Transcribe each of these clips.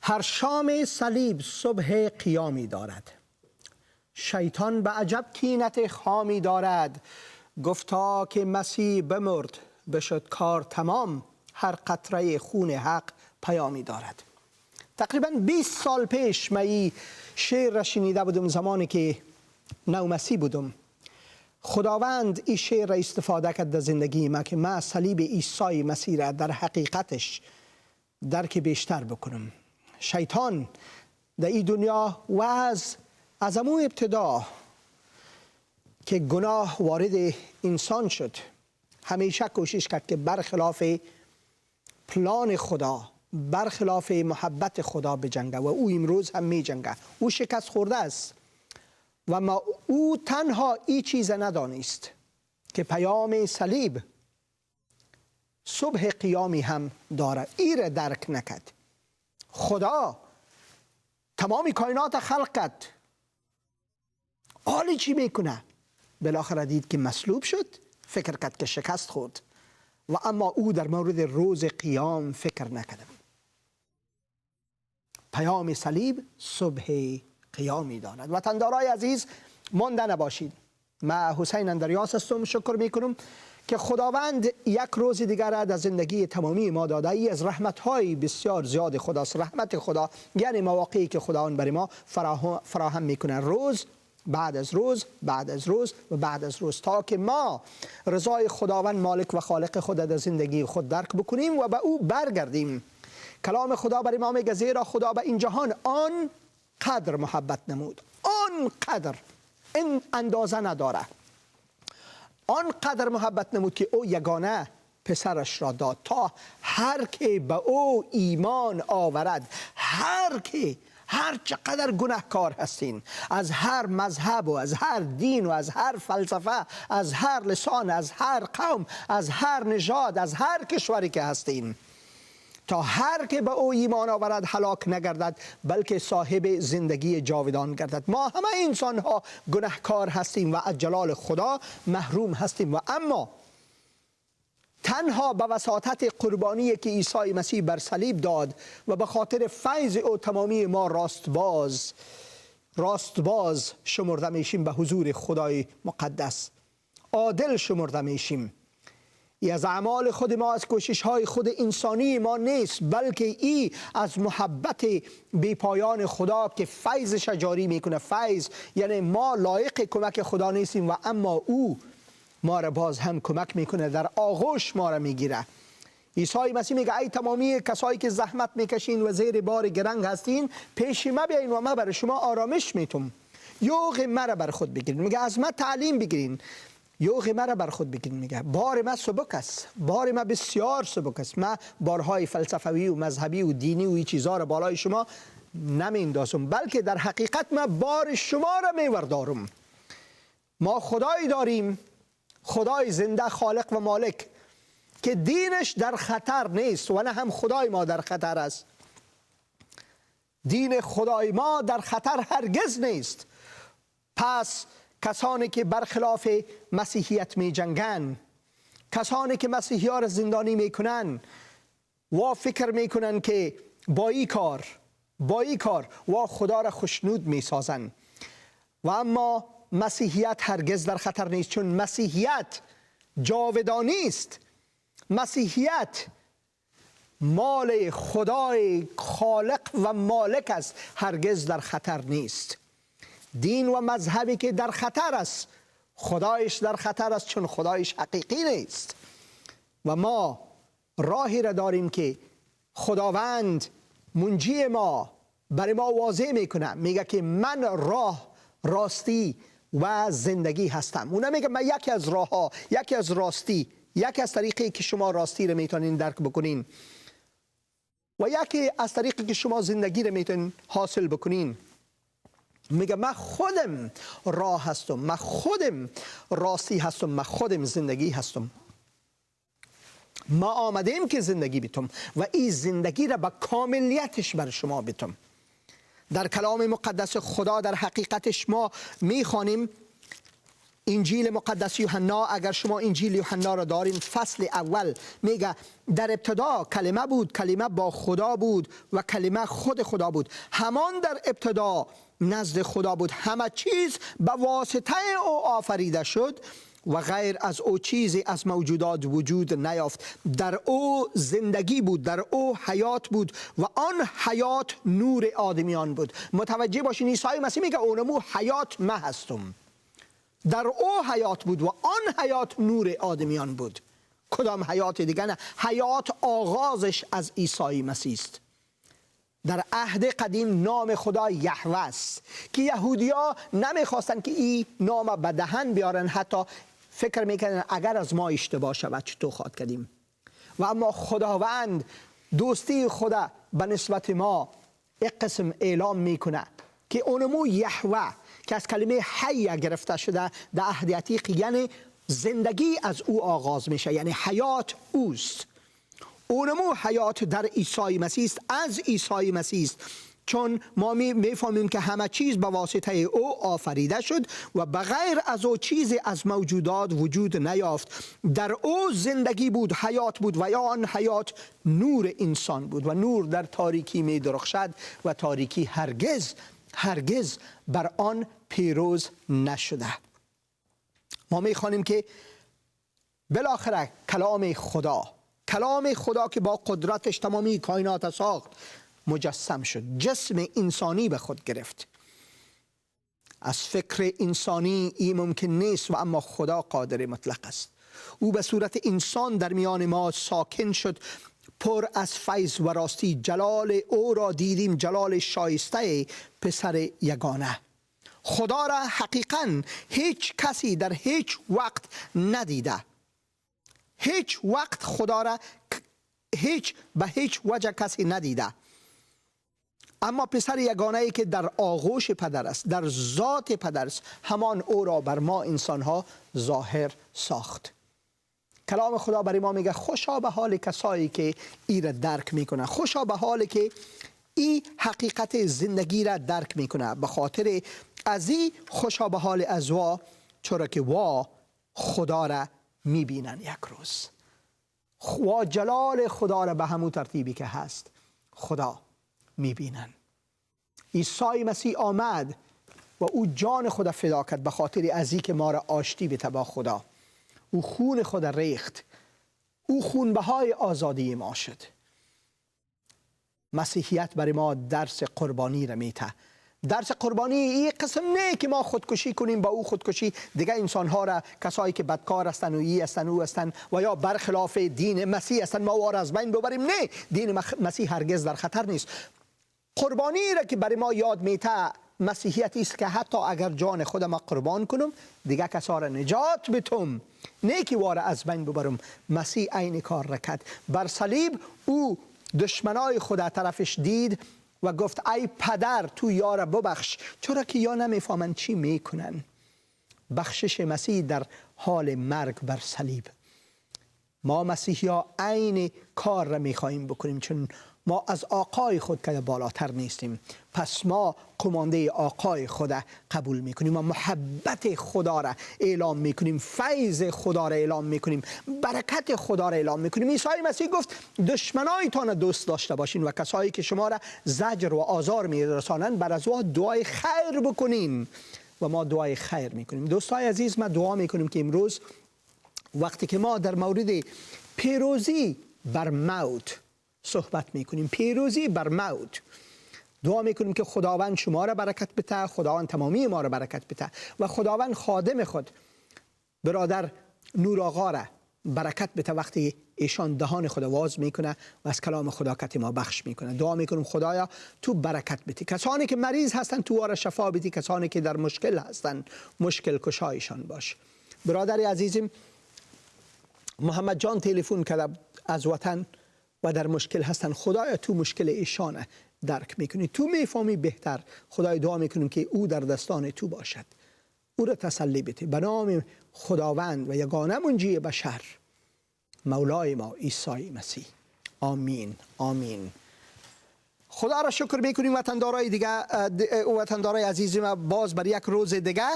هر شام صلیب صبح قیامی دارد. شیطان به عجب کینت خامی دارد. گفتا که مسیح بمرد بشد کار تمام، هر قطره خون حق پیامی دارد. تقریبا 20 سال پیش من شعر را شنیده بودم زمانی که نو مسیح بودم. خداوند این شعر را استفاده کرد در زندگی من که من صلیب عیسی مسیح را در حقیقتش درک بیشتر بکنم. شیطان در این دنیا و از همون ابتدا که گناه وارد انسان شد همیشه کوشش کرد که برخلاف پلان خدا، برخلاف محبت خدا بجنگه و او امروز هم می جنگه. او شکست خورده است و ما او تنها این چیز ندانست که پیام صلیب صبح قیامی هم داره. این را درک نکرد. خدا تمامی کائنات خلق کرد، حالی چی میکنه؟ بالاخره دید که مصلوب شد، فکر کرد که شکست خورد و اما او در مورد روز قیام فکر نکرد. پیام صلیب صبح قیامی دارد. وطندارای عزیز مانده نباشید. من حسین اندریاس هستم. شکر میکنم که خداوند یک روز دیگر را در زندگی تمامی ما داده. ای از رحمت‌های بسیار زیاد خداست. رحمت خدا یعنی مواقعی که خداوند برای ما فراهم میکنه، روز بعد از روز بعد از روز و بعد از روز، تا که ما رضای خداوند مالک و خالق خود در زندگی خود درک بکنیم و به او برگردیم. کلام خدا برای ما میگه زیرا خدا به این جهان آن قدر محبت نمود، آن قدر، این اندازه نداره، آنقدر محبت نمود که او یگانه پسرش را داد تا هر که به او ایمان آورد، هر چقدر گناهکار هستین، از هر مذهب و از هر دین و از هر فلسفه، از هر لسان، از هر قوم، از هر نژاد، از هر کشوری که هستین، تا هر که به او ایمان آورد هلاک نگردد بلکه صاحب زندگی جاودان گردد. ما همه انسان ها گناهکار هستیم و از جلال خدا محروم هستیم و اما تنها به وساطت قربانی که عیسی مسیح بر صلیب داد و به خاطر فیض او تمامی ما راستباز شمرده میشیم به حضور خدای مقدس، عادل شمرده میشیم. ای از اعمال خود ما، از کوشش های خود انسانی ما نیست، بلکه ای از محبت بی پایان خدا که فیضش جاری میکنه. فیض یعنی ما لایق کمک خدا نیستیم و اما او ما را باز هم کمک میکنه، در آغوش ما را میگیره. عیسی مسیح میگه ای تمامی کسایی که زحمت میکشین و زیر بار گرنگ هستین پیش ما بیاین و ما برای شما آرامش میتم. یوغ مرا بر خود بگیرین. میگه از ما تعلیم بگیرین، یوغ مرا بر خود بگیرین. میگه بار ما سبک است، بار ما بسیار سبک است. ما بارهای فلسفی و مذهبی و دینی و این چیزا را بالای شما نمیندازم، بلکه در حقیقت ما بار شما را میوردارم. ما خدایی داریم، خدای زنده، خالق و مالک، که دینش در خطر نیست و نه هم خدای ما در خطر است. دین خدای ما در خطر هرگز نیست. پس کسانی که برخلاف مسیحیت می جنگن، کسانی که مسیحی ها را زندانی می کنن و فکر می کنن که با این کار و خدا را خوشنود می سازن، و اما مسیحیت هرگز در خطر نیست، چون مسیحیت جاودانی است. مسیحیت مال خدای خالق و مالک است، هرگز در خطر نیست. دین و مذهبی که در خطر است، خدایش در خطر است، چون خدایش حقیقی نیست. و ما راهی را داریم که خداوند منجی ما برای ما واضح میکنه. میگه که من راه، راستی و زندگی هستم. اون میگه من یکی از راه ها، یکی از راستی، یکی از طریقی که شما راستی رو میتونین درک بکنین و یکی از طریقی که شما زندگی رو میتونین حاصل بکنین میگه من خودم راه هستم، من خودم راستی هستم، من خودم زندگی هستم. ما آمدیم که زندگی بیتم و این زندگی را به کاملیتش بر شما بیتم. در کلام مقدس خدا در حقیقتش ما میخوانیم انجیل مقدس یوحنا. اگر شما انجیل یوحنا را دارین، فصل اول میگه در ابتدا کلمه بود، کلمه با خدا بود و کلمه خود خدا بود، همان در ابتدا نزد خدا بود، همه چیز به واسطه او آفریده شد و غیر از او چیزی از موجودات وجود نیافت. در او زندگی بود، در او حیات بود و آن حیات نور آدمیان بود. متوجه باشین عیسی مسیح میگه اونمو حیات من هستم. در او حیات بود و آن حیات نور آدمیان بود. کدام حیات دیگه نه، حیات آغازش از عیسی مسیح است. در عهد قدیم نام خدا یهوه است که یهودیا نمیخواستن که این نام به دهن بیارن، حتی فکر میکردن اگر از ما اشتباه شود چطور خواهد کردیم. و اما خداوند دوستی خدا به نسبت ما یک قسم اعلام میکنه که اونمو یهوه که از کلمه حی گرفته شده در عهد عتیق، یعنی زندگی از او آغاز میشه، یعنی حیات اوست. اونمو حیات در عیسی مسیح است، از عیسی مسیح است، چون ما میفهمیم که همه چیز به واسطه او آفریده شد و بغیر از او چیزی از موجودات وجود نیافت. در او زندگی بود، حیات بود و یا آن حیات نور انسان بود و نور در تاریکی می درخشد و تاریکی هرگز بر آن پیروز نشده. ما میخوانیم که بالاخره کلام خدا که با قدرتش تمامی کائنات ساخت مجسم شد، جسم انسانی به خود گرفت. از فکر انسانی این ممکن نیست و اما خدا قادر مطلق است. او به صورت انسان در میان ما ساکن شد، پر از فیض و راستی. جلال او را دیدیم، جلال شایسته پسر یگانه. خدا را حقیقاً هیچ کسی در هیچ وقت ندیده. هیچ وقت خدا را به هیچ وجه کسی ندیده. اما پسر یگانه ای که در آغوش پدر است، در ذات پدر است، همان او را بر ما انسانها ظاهر ساخت. کلام خدا برای ما میگه خوشا به حال کسایی که این را درک میکنه، خوشا به حالی که این حقیقت زندگی را درک میکنه. به خاطر از این خوشا به حال ازوا، چرا که وا خدا را میبینن یک روز. و جلال خدا را به همون ترتیبی که هست خدا میبینن. عیسی مسیح آمد و او جان خدا فدا کرد به خاطر ازی که ما را آشتی بده با خدا. او خون خدا ریخت، او خونبهای آزادی ما شد. مسیحیت برای ما درس قربانی را میته. درس قربانی این قسم نه که ما خودکشی کنیم، با او خودکشی دیگه انسانها را، کسایی که بدکار هستند و ای هستند او هستند و یا برخلاف دین مسیح هستند ما وار از بین ببریم. نه، دین مسیح هرگز در خطر نیست. قربانی را که برای ما یاد میته مسیحیت است که حتی اگر جان خودم قربان کنم دیگه کسا را نجات بتم، نه که وار از بین ببرم. مسیح عین کار را کرد. بر صلیب او دشمنای خدا طرفش دید و گفت ای پدر تو یارا ببخش، چرا که یا نمیفهمن چی میکنن. بخشش مسیح در حال مرگ بر صلیب. ما مسیحی ها عین کار را میخواهیم بکنیم، چون ما از آقای خود که بالاتر نیستیم. پس ما کمانده آقای خدا قبول میکنیم و محبت خدا را اعلام میکنیم، فیض خدا را اعلام میکنیم، برکت خدا را اعلام میکنیم. عیسی مسیح گفت دشمنایتان دوست داشته باشین و کسایی که شما را زجر و آزار میرسانند بر از او دعای خیر بکنین. و ما دعای خیر میکنیم. دوستای عزیز، ما دعا میکنیم که امروز وقتی که ما در مورد پیروزی بر موت صحبت میکنیم، پیروزی بر موت، دعا میکنیم که خداوند شما را برکت بده، خداوند تمامی ما را برکت بده و خداوند خادم خود برادر نور آقا را برکت بده وقتی ایشان دهان خدا واز میکنه و از کلام خدا کت ما بخش میکنه. دعا میکنیم خدایا تو برکت بده. کسانی که مریض هستن تو وارا شفا بده، کسانی که در مشکل هستن مشکل کشایشان باش. برادر عزیزم محمد جان تلفن کرد از وطن و در مشکل هستن. خدایا تو مشکل ایشانه درک میکنی، تو میفهمی بهتر. خدای دعا میکنیم که او در دستان تو باشد، او را تسلی بده به نام خداوند و یگانه منجی بشر مولای ما عیسی مسیح. آمین آمین. خدا را شکر میکنیم وطندارای دیگه، وطندارای عزیز ما، باز بر یک روز دیگه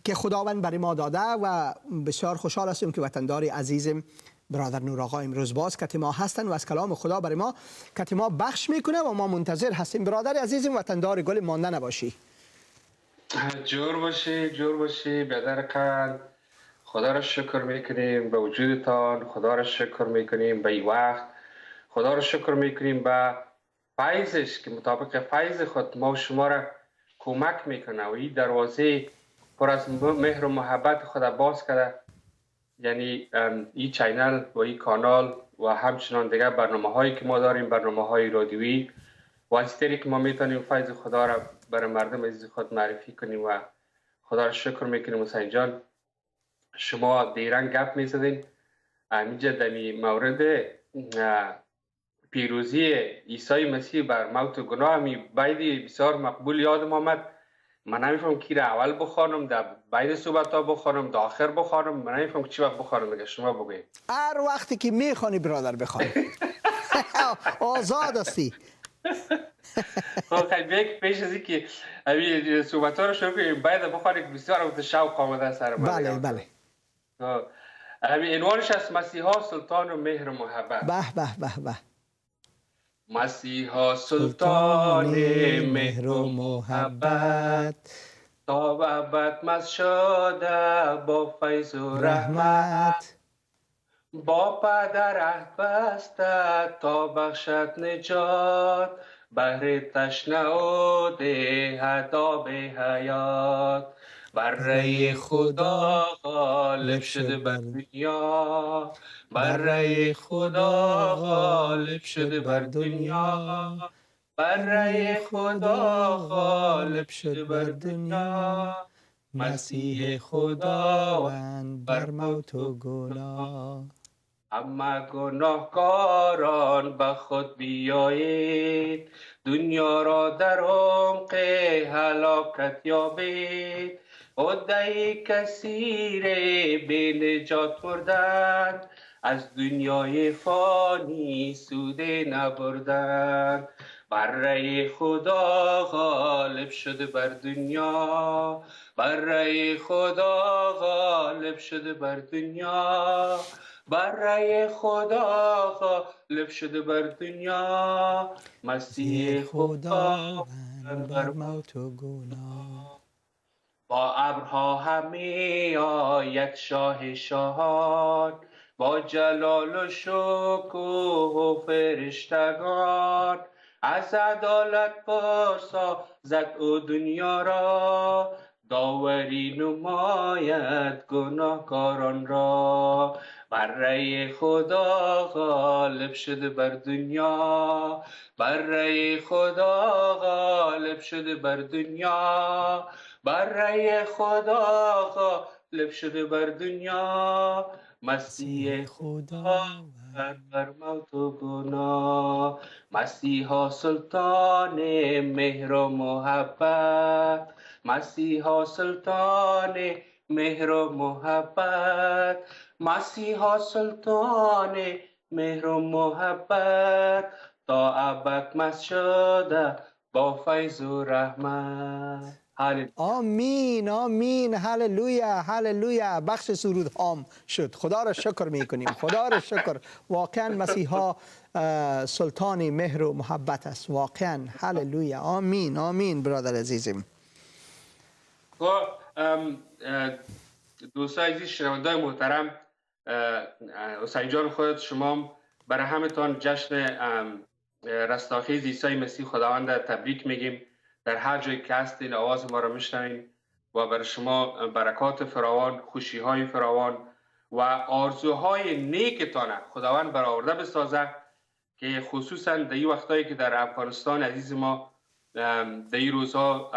که خداوند برای ما داده و بسیار خوشحال هستیم که وطندار عزیزم برادر نور آقا امروز باز کتی ما هستن و از کلام خدا برای ما کتی ما بخش میکنه و ما منتظر هستیم. برادر عزیزم وطندار گل مانده نباشی. جور باشی برادر قلب. خدا را شکر میکنیم به وجودتان، خدا را شکر میکنیم به این وقت، خدا را شکر میکنیم به فیضش که مطابق فیض خود ما و شما را کمک میکنه و این دروازه پر از مهر و محبت خدا باز کرده، یعنی این چینل و این کانال و همچنان دیگر برنامه هایی که ما داریم، برنامه های رادیویی، و از طریق که ما میتونیم فیض خدا را برای مردم عزیز خود معرفی کنیم و خدا را شکر میکنیم. حسین جان، شما دیران گپ میزدین اینجا دمی مورد پیروزی عیسی مسیح بر موت و گناه، همی باید بسیار مقبول یادم آمد. من نمیفهم کی را اول بخوانم، در بین صحبت ها بخوانم، در آخر بخوانم، من نمیفهم چی وقت بخوانم. دیگه شما بگوید. هر وقتی که میخوانی برادر بخوان. آزاد هستی. خب خیلی پیش از اینکه همین صحبت ها رو شروع کنیم باید بخوانیم که بسیار وقت شوق آمده سر من. بله بله. همین عنوانش است مسیحا سلطان و مهر و محبت. به به به به. مسیحا سلطان مهر و محبت، تا به ابد مست شده با فیض و رحمت، با پدر عهد بسته تا بخشد نجات، بهر تشنه و دهد آب حیات. بره خدا غالب شده بر دنیا، بره خدا غالب شده بر دنیا، بره خدا غالب شده بر دنیا. مسیح خداوند بر موت و گناه. اما گناهکاران به خود بیایید، دنیا را در عمق هلاکت یابید. عده کثیر به نجات بردند، از دنیای فانی سود نبردند. بره خدا غالب شده بر دنیا، بره خدا غالب شده بر دنیا، بره خدا غالب شده بر دنیا. مسیح خدا بر موت و گناه. با ابرها همی آید شاه شاهان، با جلال و شکوه و فرشتگان. از عدالت پارسا زد او دنیا را، داوری نماید گناهکاران را. بره خدا غالب شده بر دنیا، بره خدا غالب شده بر دنیا، بره خدا غالب شده بر دنیا. مسیح خدا بر موت و گناه. مسیحا سلطان مهر و محبت، مسیحا سلطان مهر و محبت، مسیحا سلطان مهر و محبت، تا ابد مست شده با فیض و رحمت. آمین آمین. هللویا هللویا. بخش سرود هام شد. خدا را شکر میکنیم، خدا را شکر. واقعا مسیحا سلطان مهر و محبت است، واقعا. هللویا. آمین آمین. برادر عزیزم، دوستای عزیز، شنوندگان محترم، حسین جان خودت، شما برای همتان جشن رستاخیز عیسی مسیح خداوند تبریک میگیم. در هر جایی که هستین آواز ما را میشنوین و برای شما برکات فراوان، خوشی های فراوان و آرزوهای نیکتان خداوند برآورده بسازه، که خصوصا در این وقتایی که در افغانستان عزیز ما در این روزها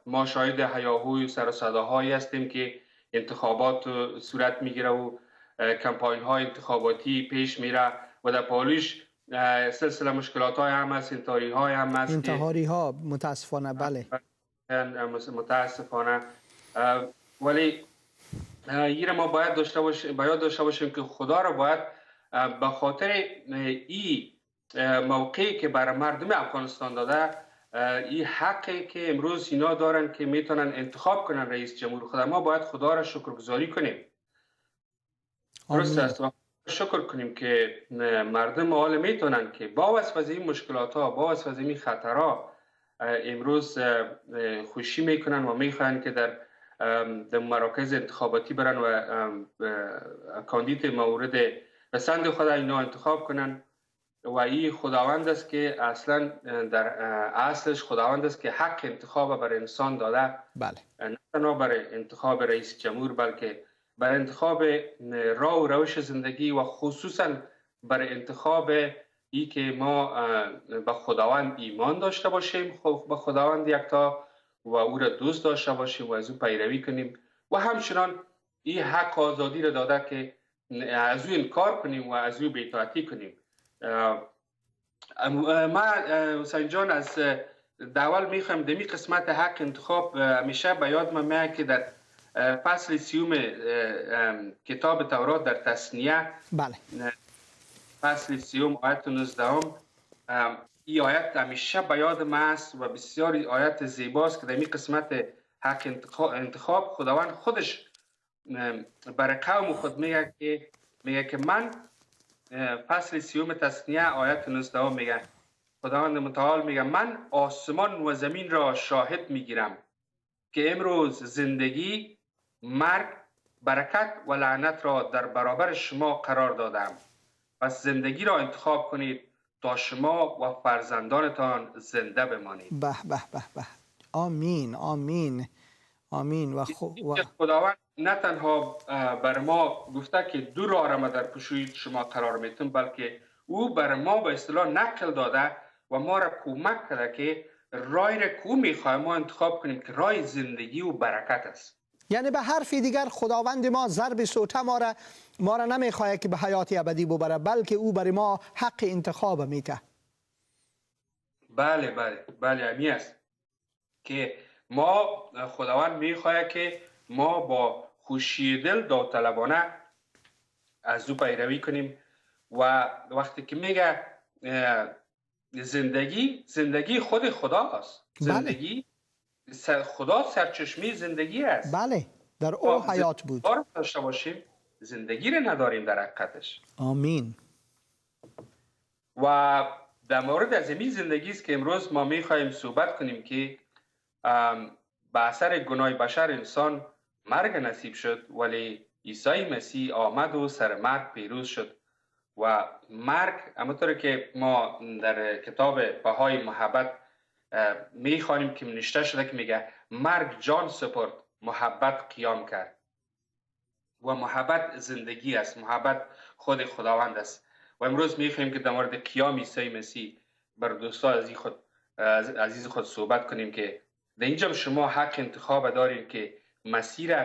ما شاهد هیاهوی و سر و صداهایی هستیم که انتخابات صورت میگیره و کمپاین های انتخاباتی پیش میره و در پالوش سلسله مشکلات های هم هست، انتحاری های هم هست، انتحاری ها متاسفانه بله متاسفانه. ولی این ما باید داشته باشیم که خدا را باید به خاطر این موقعی که برای مردم افغانستان داده، این حقی که امروز اینا دارن که میتونن انتخاب کنن رئیس جمهور خدا، ما باید خدا را شکرگزاری کنیم. درست است و شکر کنیم که مردم حال میتونن که با واسه این مشکلات ها، با واسه این خطرها امروز خوشی میکنن و میخوان که در مراکز انتخاباتی برن و کاندید مورد پسند خود اینا انتخاب کنن. و این خداوند است که اصلا در اصلش خداوند است که حق انتخاب بر انسان داده. بله. نه تنها برای انتخاب رئیس جمهور بلکه برای انتخاب راه و روش زندگی و خصوصا برای انتخاب ای که ما به خداوند ایمان داشته باشیم، به خداوند یکتا و او را دوست داشته باشیم و از او پیروی کنیم و همچنان این حق آزادی را داده که از او انکار کنیم و از او بی‌اطاعتی کنیم. ما حسین جان از اول میخوام دمی قسمت حق انتخاب همیشه به یاد من میاد که در فصل 30 کتاب تورات در تثنیه، بله، فصل 30 آیت 19 این آیت همیشه به یاد من است و بسیار آیت زیباست که در این قسمت حق انتخاب خداوند خودش برای قوم خود میگه که من فصل 30 تثنیه آیت 19 میگه، خداوند متعال میگه من آسمان و زمین را شاهد میگیرم که امروز زندگی، مرگ، برکت و لعنت را در برابر شما قرار دادم. پس زندگی را انتخاب کنید تا شما و فرزندانتان زنده بمانید. به به به به، آمین آمین آمین. و خداوند نه تنها بر ما گفته که دو راه را در پشوی شما قرار میتم، بلکه او بر ما به اصطلاح نقل داده و ما را کمک کرده که رای را که میخوایم ما انتخاب کنیم که رای زندگی و برکت است. یعنی به حرف دیگر خداوند ما ضرب سوته ما را نمیخواهد که به حیات ابدی ببره، بلکه او برای ما حق انتخاب میده. بله بله بله، همین است که ما خداوند میخواهد که ما با خوشی دل داوطلبانه از او پیروی کنیم و وقتی که میگه زندگی خود خداست. زندگی خدا سرچشمه زندگی است. بله، در او حیات بود. داشته باشیم زندگی رو نداریم در حقیقتش. آمین. و در مورد از این زندگی است که امروز ما میخواهیم صحبت کنیم که به اثر گناه بشر انسان مرگ نصیب شد، ولی عیسی مسیح آمد و سر مرگ پیروز شد. و مرگ همونطور که ما در کتاب بهای محبت میخوانیم که نوشته شده که میگه مرگ جان سپرد، محبت قیام کرد. و محبت زندگی است، محبت خود خداوند است. و امروز میخواهیم که در مورد قیام عیسی مسیح بر دوستان عزیز خود صحبت کنیم که در اینجا شما حق انتخاب دارید که مسیر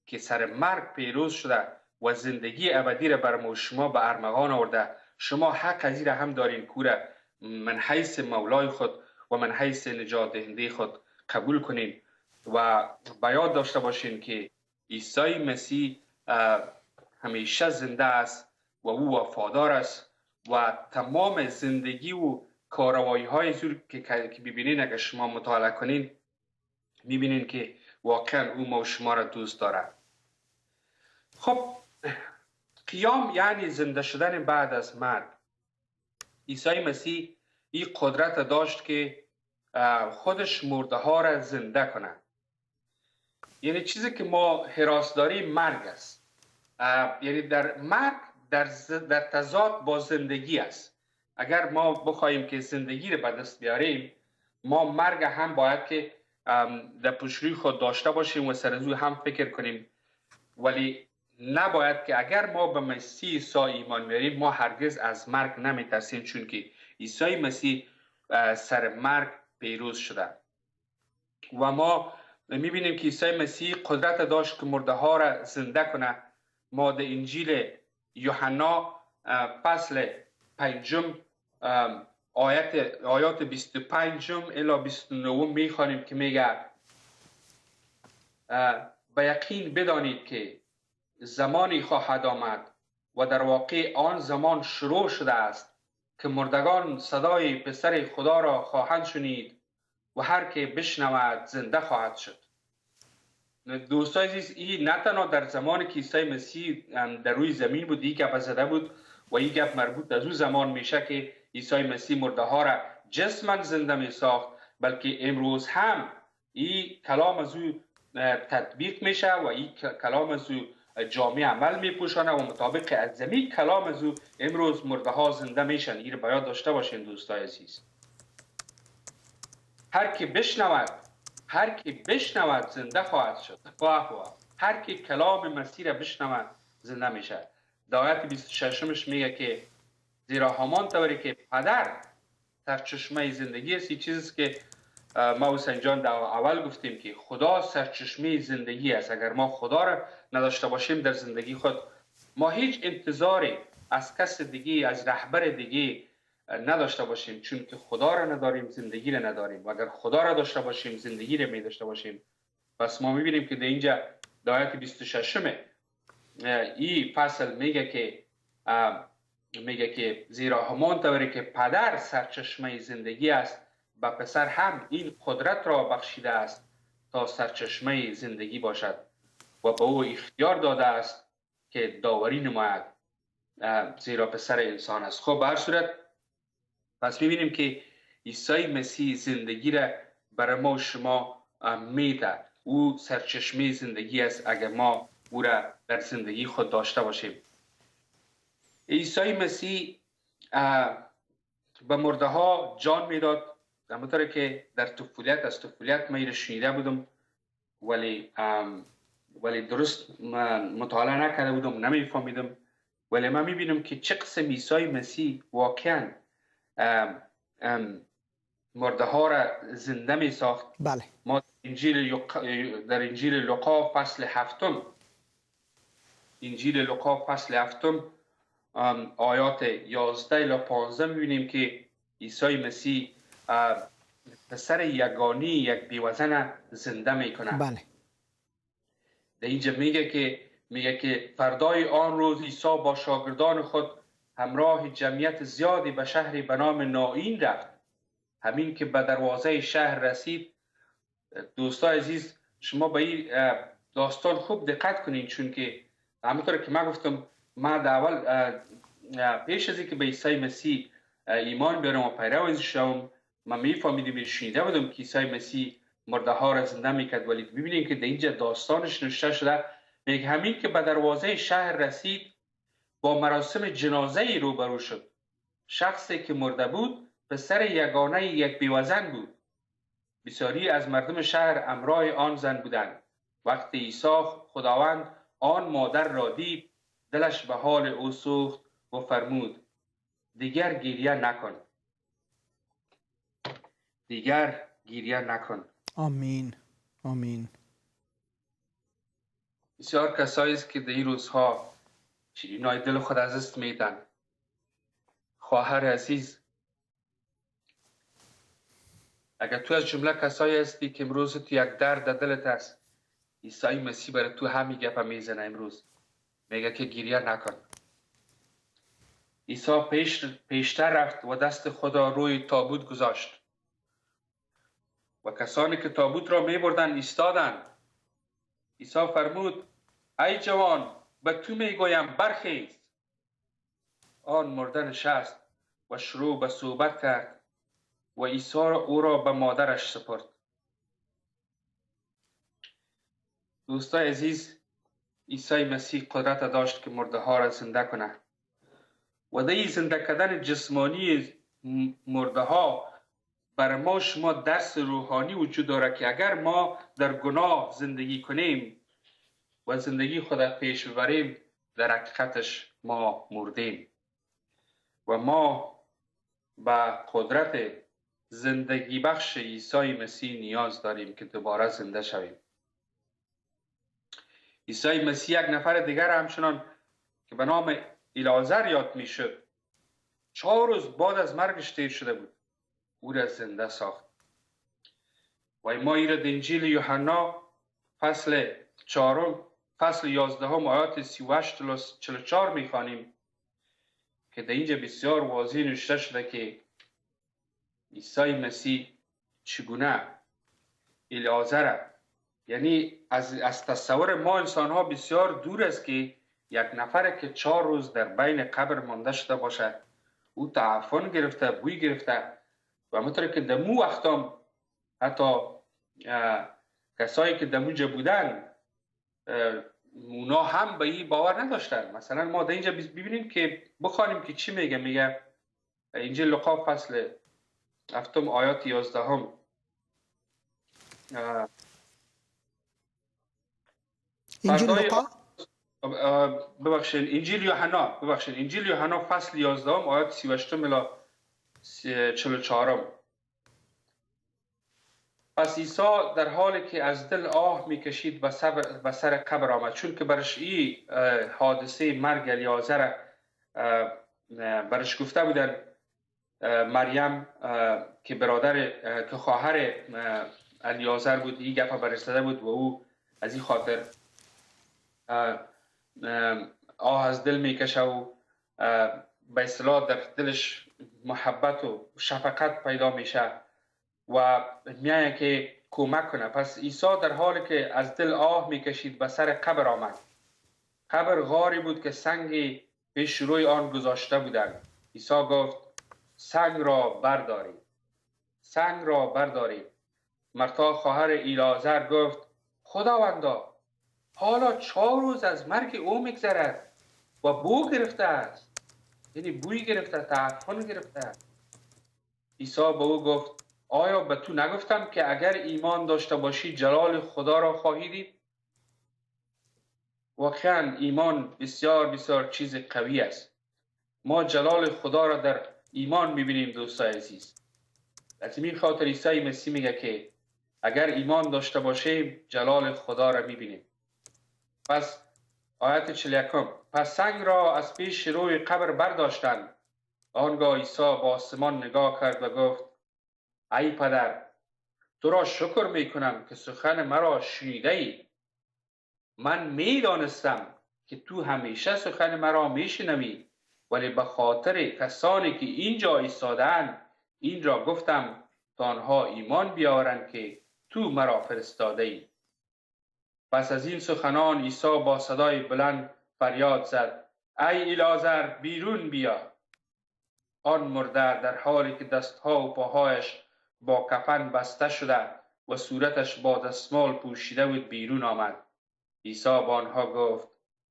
که سر مرگ پیروز شده و زندگی ابدی را بر شما به ارمغان آورده، شما حق از این هم دارین که من حیث مولای خود و من حیث نجات دهنده خود قبول کنین و به یاد داشته باشین که عیسی مسیح همیشه زنده است و او وفادار است و تمام زندگی و کارروایی های زور که ببینین، اگر شما مطالعه کنین میبینین که واقعا او ما شما را دوست دارد. خب قیام یعنی زنده شدن بعد از مرگ. عیسی مسیح این قدرت داشت که خودش مرده ها را زنده کنه. یعنی چیزی که ما حراس داریم مرگ است. یعنی در مرگ در تضاد با زندگی است. اگر ما بخوایم که زندگی رو به دست بیاریم، ما مرگ هم باید که در پشروی خود داشته باشیم و سر از او هم فکر کنیم. ولی نباید که اگر ما به مسیح عیسی ایمان میاریم ما هرگز از مرگ نمیترسیم، چون که عیسی مسیح سر مرگ پیروز شده. و ما میبینیم که عیسی مسیح قدرت داشت که مرده ها را زنده کنه. ما در انجیل یوحنا فصل 5 آیات 25 الی 29 میخوانیم که میگه به یقین بدانید که زمانی خواهد آمد و در واقع آن زمان شروع شده است که مردگان صدای پسر خدا را خواهند شنید و هر که بشنود زنده خواهد شد. دوستان عزیز، این نه تنها در زمانی که عیسی مسیح در روی زمین بود این گپ زده بود و این گپ مربوط از اون زمان میشه که عیسی مسیح مرده ها را جسما زنده می ساخت، بلکه امروز هم این کلام از او تطبیق میشه و این کلام از او جامعه عمل میپوشانه و مطابق از زمین کلام از او امروز مرده ها زنده میشن. این رو باید داشته باشین دوستان عزیز. هر کی بشنود زنده خواهد شد. هر کی کلام مسیح را بشنود زنده میشه. در آیت 26 میگه که زیرا همان طوری که پدر سرچشمه زندگی است، این چیزی که ما و سنجان در اول گفتیم که خدا سرچشمه زندگی است. اگر ما خدا را نداشته باشیم در زندگی خود، ما هیچ انتظاری از کس دیگه، از رهبر دیگه نداشته باشیم، چون که خدا را نداریم زندگی را نداریم. و اگر خدا را داشته باشیم زندگی را می داشته باشیم. پس ما میبینیم که در اینجا در آیت 26 این فصل میگه که زیرا همان طوری که پدر سرچشمه زندگی است، به پسر هم این قدرت را بخشیده است تا سرچشمه زندگی باشد و به او اختیار داده است که داوری نماید، زیرا پسر انسان است. خب به هر صورت پس میبینیم که عیسی مسیح زندگی را برای ما و شما میده. او سرچشمه زندگی است اگر ما او را در زندگی خود داشته باشیم. عیسی مسیح به مرده ها جان میداد، همونطور که در از طفولیت من شنیده بودم ولی درست مطالعه نکرده بودم، نمیفهمیدم. ولی من میبینم که چه قسم عیسی مسیح واقعا مرده ها را زنده می ساخت. بله. ما در انجیل لوقا فصل 7 آیات 11 الی 15 میبینیم که عیسی مسیح پسر یگانه یک بیوزن زنده میکنه. بله. در اینجا میگه که فردای آن روز عیسی با شاگردان خود همراه جمعیت زیادی به شهری به نام نائین رفت. همین که به دروازه شهر رسید، دوستان عزیز شما به این داستان خوب دقت کنین، چون که همونطور که من گفتم، من در اول پیش از اینکه به عیسی مسیح ایمان بیارم و پیرو از شوم، من میفهمیدم، شنیده بودم که عیسی مسیح مرده ها را زنده میکرد. ولی ببینیم که در اینجا داستانش نوشته شده، میگه همین که به دروازه شهر رسید با مراسم جنازه روبرو شد. شخصی که مرده بود پسر یگانه یک بیوزن بود. بسیاری از مردم شهر همراه آن زن بودند. وقتی عیسی خداوند آن مادر را دید، دلش به حال او سوخت و فرمود دیگر گریه نکن. آمین. آمین. بسیار کسایی است که در این روزها شیرینای دل خود از دست میدن. خواهر عزیز، اگر تو از جمله کسایی هستی که امروز تو یک درد در دلت است، عیسی مسیح برای تو همین گپ میزنه. امروز میگه که گریه نکن. عیسی پیشتر رفت و دست خدا روی تابوت گذاشت و کسانی که تابوت را میبردن ایستادند. عیسی فرمود ای جوان، به تو میگویم برخیز. آن مرده نشست و شروع به صحبت کرد و عیسی او را به مادرش سپرد. دوستان عزیز، عیسی مسیح قدرت داشت که مرده ها را زنده کنه و در این زنده کردن جسمانی مرده ها برای ما شما درس روحانی وجود داره که اگر ما در گناه زندگی کنیم و زندگی خود پیش ببریم، در حقیقتش ما مردیم و ما به قدرت زندگی بخش عیسی مسیح نیاز داریم که دوباره زنده شویم. عیسی مسیح یک نفر دیگر همچنان که به نام العازر یاد می شد، 4 روز بعد از مرگش تیر شده بود، او را زنده ساخت. و ما این را در انجیل یوحنا فصل 4 فصل 11 آیات 38 تا 44 میخوانیم که در اینجا بسیار واضح نوشته شده که عیسی مسیح چگونه الیعازر، یعنی از تصور ما انسان ها بسیار دور است که یک نفر که 4 روز در بین قبر مانده شده باشد، او تعفن گرفته، بوی گرفته، و همونطور که در مو وقتام حتی کسایی که در اونجا بودن اونا هم به این باور نداشتن. مثلا ما در اینجا ببینیم که بخوانیم که چی میگه. میگه انجیل لوقا فصل 7 آیات 11 انجیل لوقا انجیل یوحنا فصل 11 آیات 38 الی 44. پس عیسی در حالی که از دل آه میکشید به سر قبر آمد، چون که برش این حادثه مرگ الیعازر برش گفته بودن. مریم که که خواهر الیعازر بود، این گپ برش زده بود و او از این خاطر آه از دل میکشه و به اصطلاح در دلش محبت و شفقت پیدا میشه و میایه که کمک کنه. پس عیسی در حالی که از دل آه میکشید به سر قبر آمد. قبر غاری بود که سنگی پیش روی آن گذاشته بودند. عیسی گفت سنگ را بردارید، سنگ را بردارید. مرتا خواهر الیعازر گفت خداوندا، حالا 4 روز از مرگ او میگذرد و بو گرفته است، یعنی بوی گرفته، تعفن گرفته. عیسی به او گفت آیا به تو نگفتم که اگر ایمان داشته باشی جلال خدا را خواهی دید؟ واقعا ایمان بسیار بسیار چیز قوی است. ما جلال خدا را در ایمان میبینیم دوستای عزیز. از این خاطر عیسی مسیح میگه که اگر ایمان داشته باشیم جلال خدا را میبینیم. پس آیت 41 پس سنگ را از پیش روی قبر برداشتند. آنگاه عیسی با آسمان نگاه کرد و گفت ای پدر، تو را شکر میکنم که سخن مرا شنیده ای. من میدانستم که تو همیشه سخن مرا میشنوی، ولی به خاطر کسانی که اینجا ایستادند این را گفتم تا آنها ایمان بیاورند که تو مرا فرستاده ای. پس از این سخنان عیسی با صدای بلند فریاد زد ای الیعازر بیرون بیا. آن مرده در حالی که دستها و پاهایش با کفن بسته شده و صورتش با دستمال پوشیده بود بیرون آمد. عیسی با آنها گفت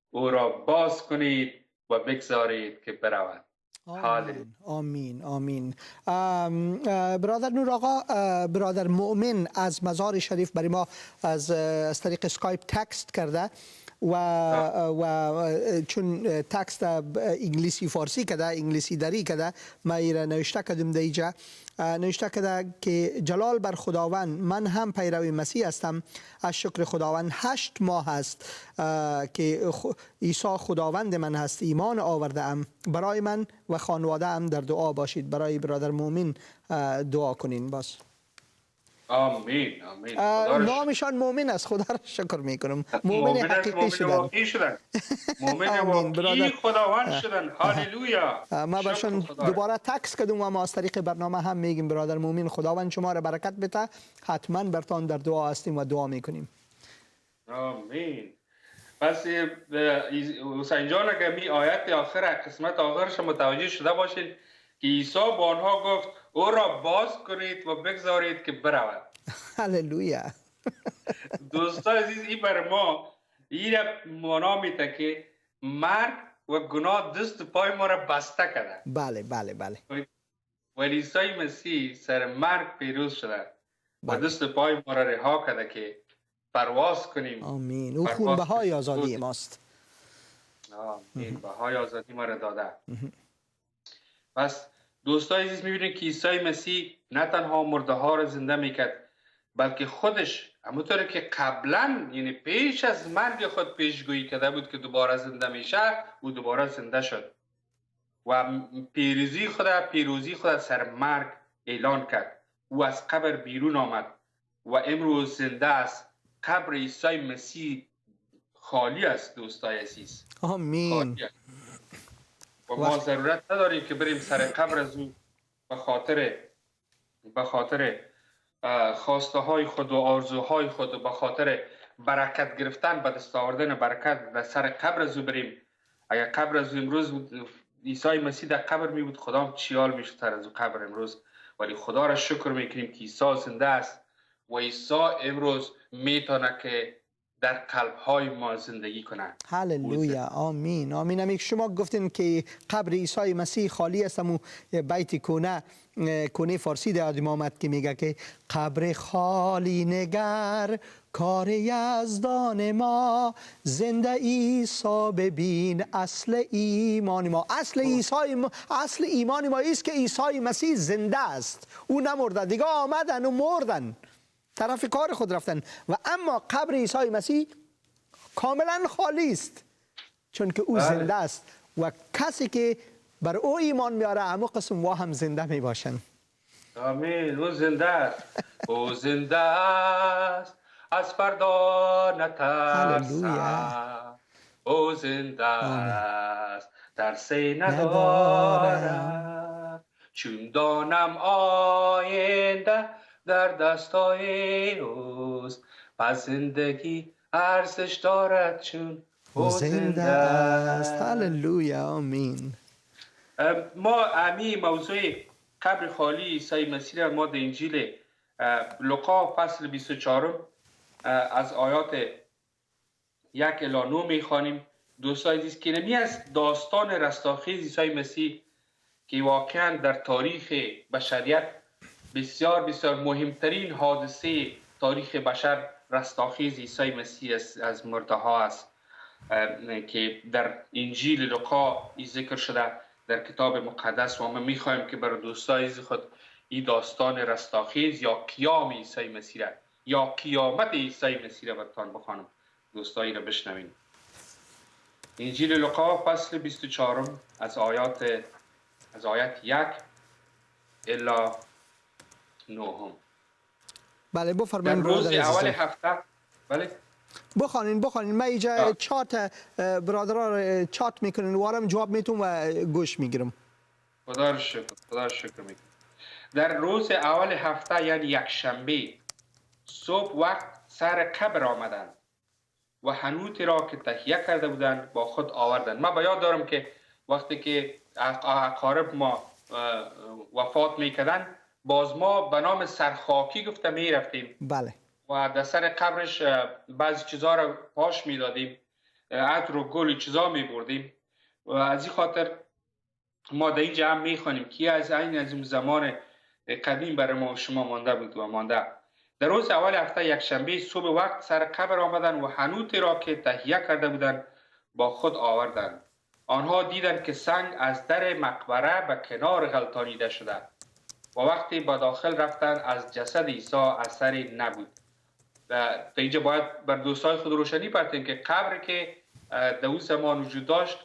او را باز کنید و بگذارید که برود. آمین آمین آمین. برادر نور آقا، برادر مؤمن از مزار شریف برای ما از طریق اسکایپ تکست کرده و چون تکست انگلیسی فارسی کده، انگلیسی دری کده، ما ایره نوشته کدم دیجا نوشته کده که جلال بر خداوند، من هم پیروی مسیح هستم. از شکر خداوند 8 ماه است که عیسی خداوند من هست. ایمان آورده ام. برای من و خانواده ام در دعا باشید. برای برادر مؤمن دعا کنین. باز آمین آمین. نامشان مؤمن است. خدا را شکر میکنم. مؤمن حقیقی شدن. مؤمن واقعی خداوند شدن. هاللویا. ما برشان دوباره تکس کردم و ما از طریق برنامه هم میگیم برادر مؤمن خداوند شما را برکت بده. حتما برتان در دعا هستیم و دعا میکنیم. آمین. پس حسین جان اگر می آیت آخر قسمت آخرش متوجه شده باشید که عیسی با آنها گفت او را باز کنید و بگذارید که برود. هللویا. دوستان عزیز، این بر ما این معنا میده که مرگ و گناه دست پای ما را بسته کرده. بله بله بله. و عیسی مسیح سر مرگ پیروز شده و دست پای ما را رها کرده که پرواز کنیم. آمین. او خونبهای آزادی ماست. آمین. بهای آزادی ما را داده. پس دوستان عزیز میبینید که عیسی مسیح نه تنها مرده ها را زنده میکرد، بلکه خودش همونطور که قبلا، یعنی پیش از مرگ خود پیشگویی کرده بود که دوباره زنده میشه، او دوباره زنده شد. و پیروزی خود سر مرگ اعلان کرد. او از قبر بیرون آمد و امروز زنده است. قبر عیسی مسیح خالی است دوستای عزیز. آمین. و ما ضرورت نداریم که بریم سر قبر از او به خاطر خواسته های خود و آرزوهای خود و به خاطر برکت گرفتن، به دست آوردن برکت در سر قبر از او بریم. اگر قبر از او امروز بود، عیسی مسیح در قبر می بود، خدا چی حال میشد سر از او قبر امروز. ولی خدا را شکر میکنیم که عیسی زنده است و عیسی امروز میتونه که در قلب های ما زندگی کنه. هللویا. آمین. آمین. همین شما گفتین که قبر عیسی مسیح خالی است. و بیت کونه فارسی در یادم آمد که میگه که قبر خالی نگر کار یزدان ما، زنده عیسی ببین اصل ایمان ما. اصل ایمان ما است که عیسی مسیح زنده است. او نمرده، دیگه آمدن و مردن، طرف کار خود رفتن. و اما قبر عیسی مسیح کاملا خالی است، چون که او زنده است و کسی که بر او ایمان میاره همون قسم و هم زنده می باشن. آمین. او زنده است. او زنده است، از فردا نترسم. او زنده است، ترسی ندارم. چون دانم آینده در دستای اوست، پس زندگی ارزش دارد چون او زنده است. هللویا. آمین. ما امی موضوع قبر خالی عیسی مسیح را ما در انجیل لوقا فصل 24 از آیات 1 الی 9 میخوانیم. دوستان عزیز، که نمی از داستان رستاخیز عیسی مسیح که واقعا در تاریخ بشریت بسیار بسیار مهمترین حادثه تاریخ بشر رستاخیز عیسی مسیح از مرده ها است، که در انجیل لوقا ذکر شده در کتاب مقدس. و ما میخوایم که برای دوستای عزیز خود این داستان رستاخیز یا قیام عیسی مسیح یا قیامت عیسی مسیح را براتون بخوانم. دوستایی را بشنوین. انجیل لوقا فصل 24 از آیت 1 الی 9. بله بفرمایید. در روز اول هفته. بله بخوانین. من اینجا چات برادرها چات میکنن، وارم جواب میتونم و گوش میگیرم. خدا را شکر میکنم. در روز اول هفته یعنی یک شنبه صبح وقت سر قبر آمدند و حنوطی را که تهیه کرده بودند با خود آوردند. من یاد دارم که وقتی که اقارب ما وفات میکردن، باز ما به نام سرخاکی گفته میرفتیم. بله. و در سر قبرش بعضی چیزها را پاش میدادیم، عطر و گل چیزا میبردیم. و از این خاطر ما در اینجا هم میخوانیم که از این زمان قدیم برای ما شما مانده بود و مانده. در روز اول هفته یک شنبه صبح وقت سر قبر آمدند و حنوطی را که تهیه کرده بودند با خود آوردند. آنها دیدند که سنگ از در مقبره به کنار غلطانیده شده و وقتی به داخل رفتند از جسد عیسی اثری نبود. در اینجا باید بر دوستای خود روشنی پرتیم که قبر که در اون زمان وجود داشت،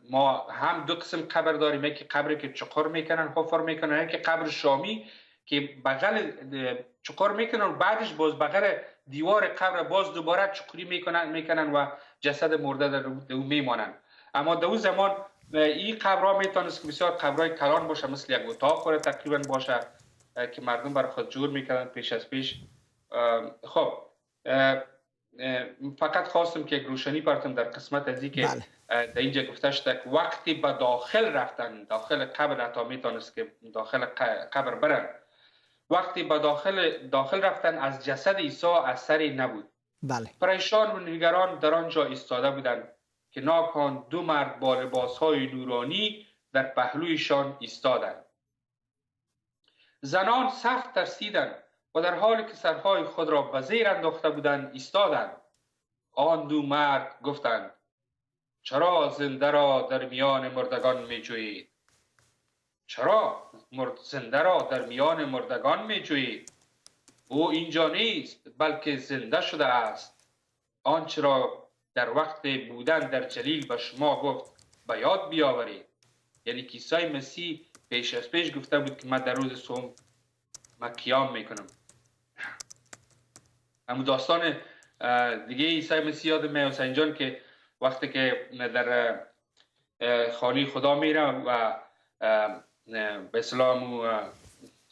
ما هم دو قسم قبر داریم. یکی قبری که چقر میکنن، حفر میکنن، یکی قبر شامی که بغل چقر میکنن و بعدش باز بغل دیوار قبر باز دوباره چقری میکنن و جسد مرده در اون میمانن. اما در اون زمان این قبرها میتونست که بسیار قبرهای کلان باشه، مثل یک اتاق تقریبا باشه که مردم برای خود جور میکردن پیش از پیش. خب فقط خواستم که یک روشنی پرتم در قسمت از این که در اینجا گفته شده که وقتی به داخل رفتن، داخل قبر، حتی میتونست که داخل قبر برن، وقتی به داخل رفتن از جسد عیسی اثری نبود. بله. پریشان و نگران در آنجا ایستاده بودند که ناگهان دو مرد با لباسهای نورانی در پهلویشان ایستادند. زنان سخت ترسیدند و در حالی که سرهای خود را به زیر انداخته بودند ایستادند. آن دو مرد گفتند: چرا زنده را در میان مردگان می جویید؟ چرا زنده را در میان مردگان می جویید؟ او اینجا نیست بلکه زنده شده است. آنچه را در وقت بودن در جلیل به شما گفت به یاد بیاورید. یعنی که عیسی مسیح پیش از پیش گفته بود که من در روز سوم من قیام میکنم. اما داستان دیگه عیسی مسیح یاد می حسین جان که وقتی که در خانه خدا میره و به اسلام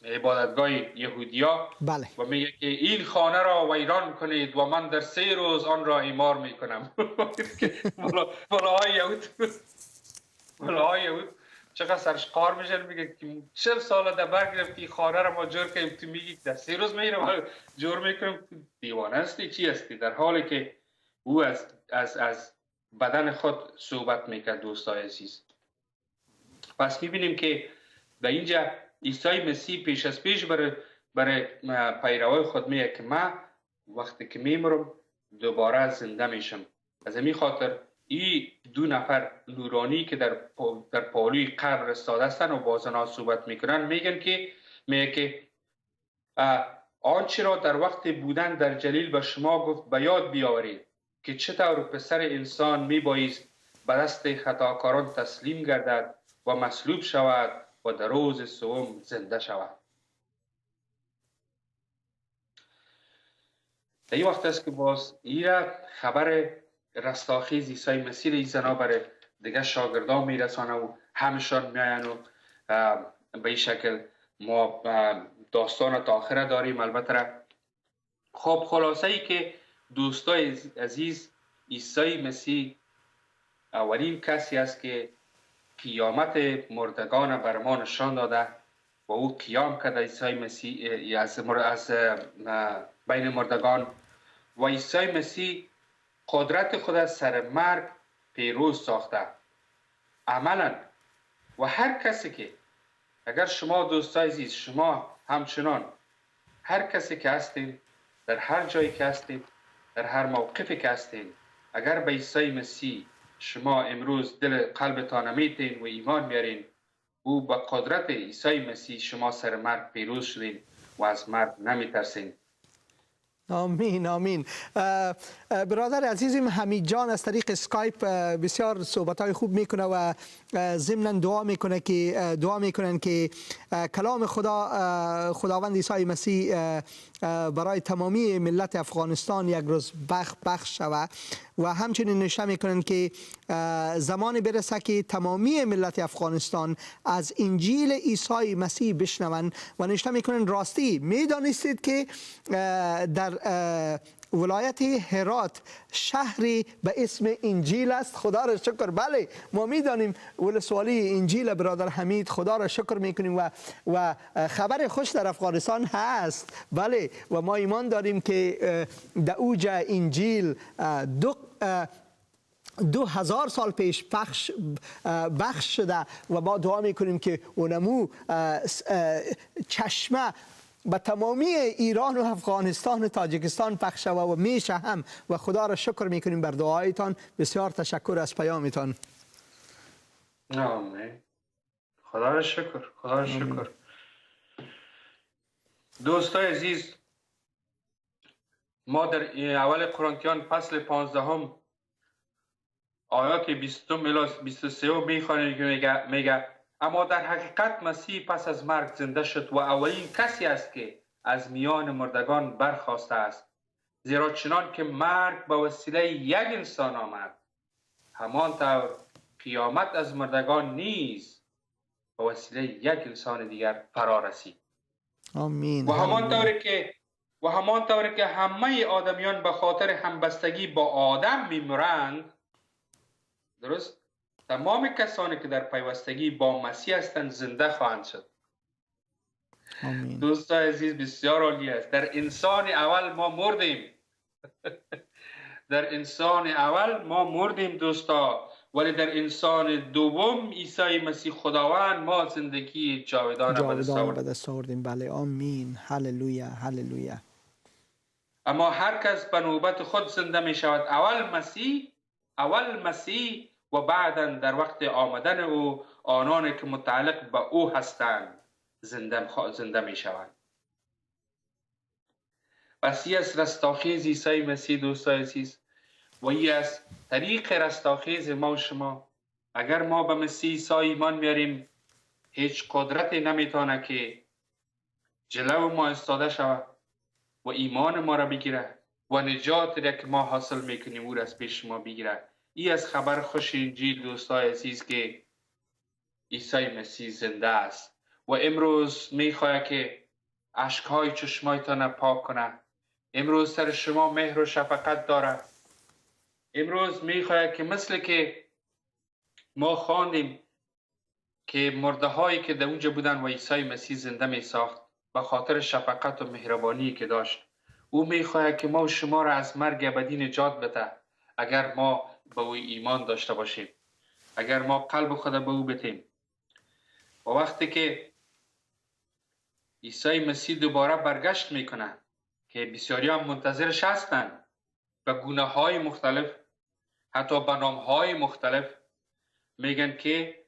عبادتگاه یهودیا بله. و میگه که این خانه را ویران کنید و من در 3 روز آن را اعمار میکنم. ملاهای یهود چقدر سرش قار میشن، میگه که 40 سال در بر گرفتی خانه را ما جور کنیم، تو میگی در 3 روز میرم جور میکنم. دیوانه هستی چی هستی؟ در حالی که او از بدن خود صحبت میکرد. دوستای عزیز، پس میبینیم که به اینجا عیسی مسیح پیش از پیش برای پیروای خود میگه که من وقتی که میمرم دوباره زنده میشم. از همین خاطر این 2 نفر نورانی که در پالوی قبر استاده هستند و با زنا صحبت میکنن میگه که آنچه را در وقت بودن در جلیل به شما گفت به یاد بیاورید که چطور پسر انسان میبایست به دست خطاکاران تسلیم گردد و مصلوب شود و در روز سوم زنده شود. در این وقت است که باز این خبر رستاخیز عیسی مسیح این زنا برای دیگه شاگردان میرسانه و همشان میاین و به این شکل ما داستان تا آخره داریم. البته خب خلاصه ای که دوستای عزیز، عیسی مسیح اولین کسی است که قیامت مردگان بر ما نشان داده و او قیام کرده. عیسی مسیح از بین مردگان و عیسی مسیح قدرت خود از سر مرگ پیروز ساخته عملا. و هر کسی که اگر شما دوستای عزیز، شما همچنان هر کسی که هستین، در هر جایی که هستین، در هر موقفی که هستین، اگر به عیسی مسیح شما امروز دل قلبتان میتین و ایمان میارین، او با قدرت عیسی مسیح شما سر مرگ پیروز شدین و از مرگ نمیترسین. آمین آمین. برادر عزیزم حمید جان از طریق اسکایپ بسیار صحبت‌های خوب میکنه و ضمناً دعا میکنن که کلام خداوند عیسی مسیح برای تمامی ملت افغانستان یک روز بخش شود و همچنین نوشته میکنن که زمان برسه که تمامی ملت افغانستان از انجیل عیسی مسیح بشنون. و نوشته میکنن راستی میدانستید که در ولایت هرات شهری به اسم انجیل است؟ خدا را شکر. بله ما میدانیم ولسوالی انجیل برادر حمید، خدا را شکر میکنیم و خبر خوش در افغانستان هست. بله و ما ایمان داریم که در اوج انجیل 2000 سال پیش بخش شده و ما دعا میکنیم که اونمو چشمه به تمامی ایران و افغانستان و تاجیکستان پخش شود و میشه هم. و خدا را شکر میکنیم بر دعایتان. بسیار تشکر از پیامتان. آمین. خدا را شکر. خدا را شکر. دوستای عزیز، ما در اول قرنتیان فصل 15 آیات 20 الی 23 میخوانیم که میگه اما در حقیقت مسیح پس از مرگ زنده شد و اولین کسی است که از میان مردگان برخاسته است. زیرا چنان که مرگ به وسیله یک انسان آمد، همانطور قیامت از مردگان نیز به وسیله یک انسان دیگر فرا رسید. آمین. و همانطور که همه آدمیان به خاطر همبستگی با آدم میمیرند، درست، تمام کسانی که در پیوستگی با مسیح هستند زنده خواهند شد. آمین. دوستان عزیز بسیار عالی است. در انسان اول ما مردیم. در انسان اول ما مردیم دوستا، ولی در انسان دوم عیسی مسیح خداوند ما زندگی جاودان به دست آوردیم. بله آمین. هللویا هللویا. اما هر کس به نوبت خود زنده می شود. اول مسیح و بعدا در وقت آمدن او آنانی که متعلق به او هستند زنده می شوند. پس این است رستاخیز عیسی مسیح دوستان عزیز، و این است طریق رستاخیز ما و شما اگر ما به مسیح عیسی ایمان میاریم، هیچ قدرتی نمیتونه که جلو ما استاده شود و ایمان ما را بگیره و نجاتی را که ما حاصل میکنیم او را از پیش ما بگیره. این از خبر خوش انجیل دوستای عزیز که عیسی مسیح زنده است و امروز میخواد که اشکهای چشمایتان پاک کنه. امروز سر شما مهر و شفقت داره. امروز میخواد که مثل که ما خواندیم که مرده هایی که در اونجا بودن و عیسی مسیح زنده می ساخت به خاطر شفقت و مهربانی که داشت، او میخواد که ما و شما را از مرگ ابدی نجات بده اگر ما به او ایمان داشته باشیم، اگر ما قلب خود به او بتیم. و وقتی که عیسی مسیح دوباره برگشت میکنه که بسیاری هم منتظرش هستند به گناه های مختلف، حتی به نام های مختلف، میگن که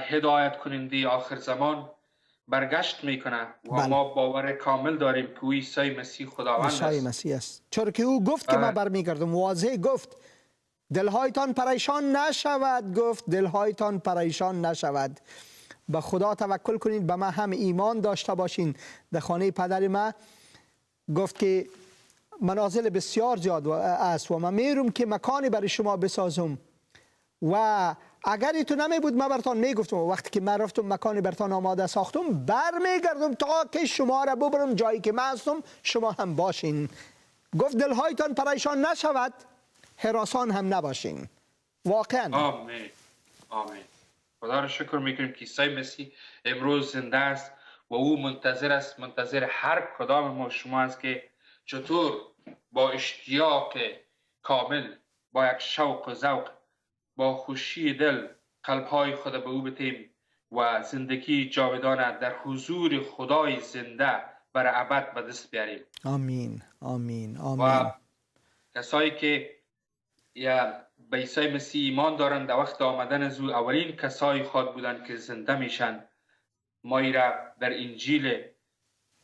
هدایت کننده آخر زمان برگشت میکنه و بله. ما باور کامل داریم که عیسی مسیح خداوند عیسی است. مسیح است، چرا که او گفت که من برمیگردم. واضح گفت دلهایتان پریشان نشود، گفت دلهایتان پریشان نشود. به خدا توکل کنید، به من هم ایمان داشته باشین. در خانه پدر ما گفت که منازل بسیار زیاد است و من میرم که مکانی برای شما بسازم و اگر تو نمی بود من برتان میگفتم وقتی که من رفتم مکانی برتان آماده ساختم برمیگردم تا که شما را ببرم جایی که من هستم شما هم باشین. گفت دلهایتان پریشان نشود، هراسان هم نباشین. واقعا آمین آمین. خدا را شکر میکنیم که عیسی مسیح امروز زنده است و او منتظر است، منتظر هر کدام ما شما است که چطور با اشتیاق کامل، با یک شوق و ذوق، با خوشی دل قلبهای خود به او بتیم و زندگی جاودانه در حضور خدای زنده بر ابد به دست بیاریم. آمین آمین آمین. و کسایی که به عیسی مسیح ایمان دارند در وقت آمدن از او اولین کسایی خود بودند که زنده میشن. ما ایرا در انجیل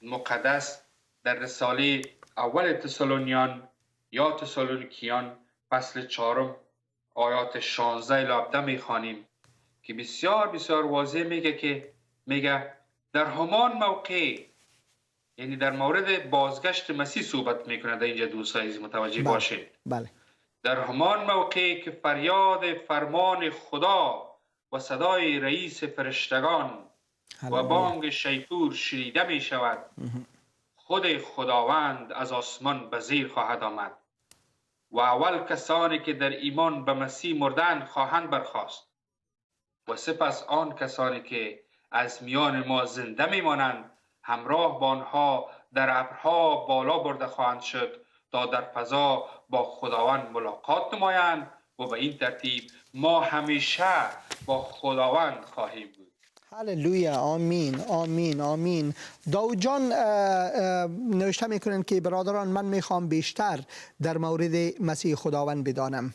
مقدس در رساله اول تسالونیان یا تسالونیکیان فصل 4 آیات 16 الی 17 میخوانیم که بسیار بسیار واضح میگه در همان موقع، یعنی در مورد بازگشت مسیح صحبت میکنه در اینجا دوستان عزیز متوجه باشید. بله. در همان موقع که فریاد فرمان خدا و صدای رئیس فرشتگان و بانگ شیپور شنیده می شود، خود خداوند از آسمان به زیر خواهد آمد و اول کسانی که در ایمان به مسیح مردند خواهند برخاست و سپس آن کسانی که از میان ما زنده میمانند همراه با آنها در ابرها بالا برده خواهند شد تا در فضا با خداوند ملاقات نمایند و به این ترتیب ما همیشه با خداوند خواهیم بود. هللویا. آمین آمین آمین. داود جان نوشته میکنن که برادران من میخوام بیشتر در مورد مسیح خداوند بدانم.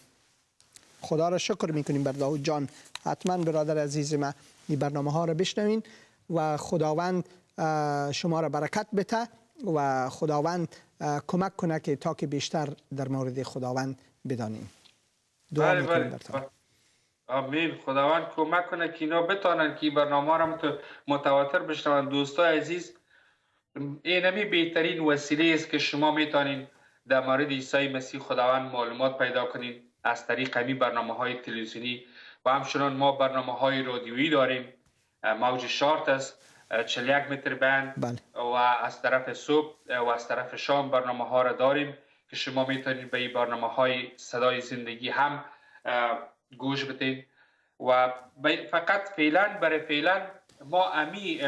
خدا را شکر میکنیم بر داود جان. حتما برادر عزیز ما این برنامه ها را بشنوین و خداوند شما را برکت بده و خداوند کمک کنه که تا که بیشتر در مورد خداوند بدانیم. دعا میکنیم برتان. آمین. خداوند کمک کنه که اینا بتانن که برنامه را متواتر بشنون. دوستای عزیز، اینمی بهترین وسیله است که شما میتونین در مورد عیسی مسیح خداوند معلومات پیدا کنین از طریق همین برنامه های تلویزیونی و همچنان ما برنامه های رادیویی داریم. موج شارت است 41 متر بند و از طرف صبح و از طرف شام برنامه ها را داریم که شما میتونید به این برنامه های صدای زندگی هم گوش بدین و فقط فعلا ما امی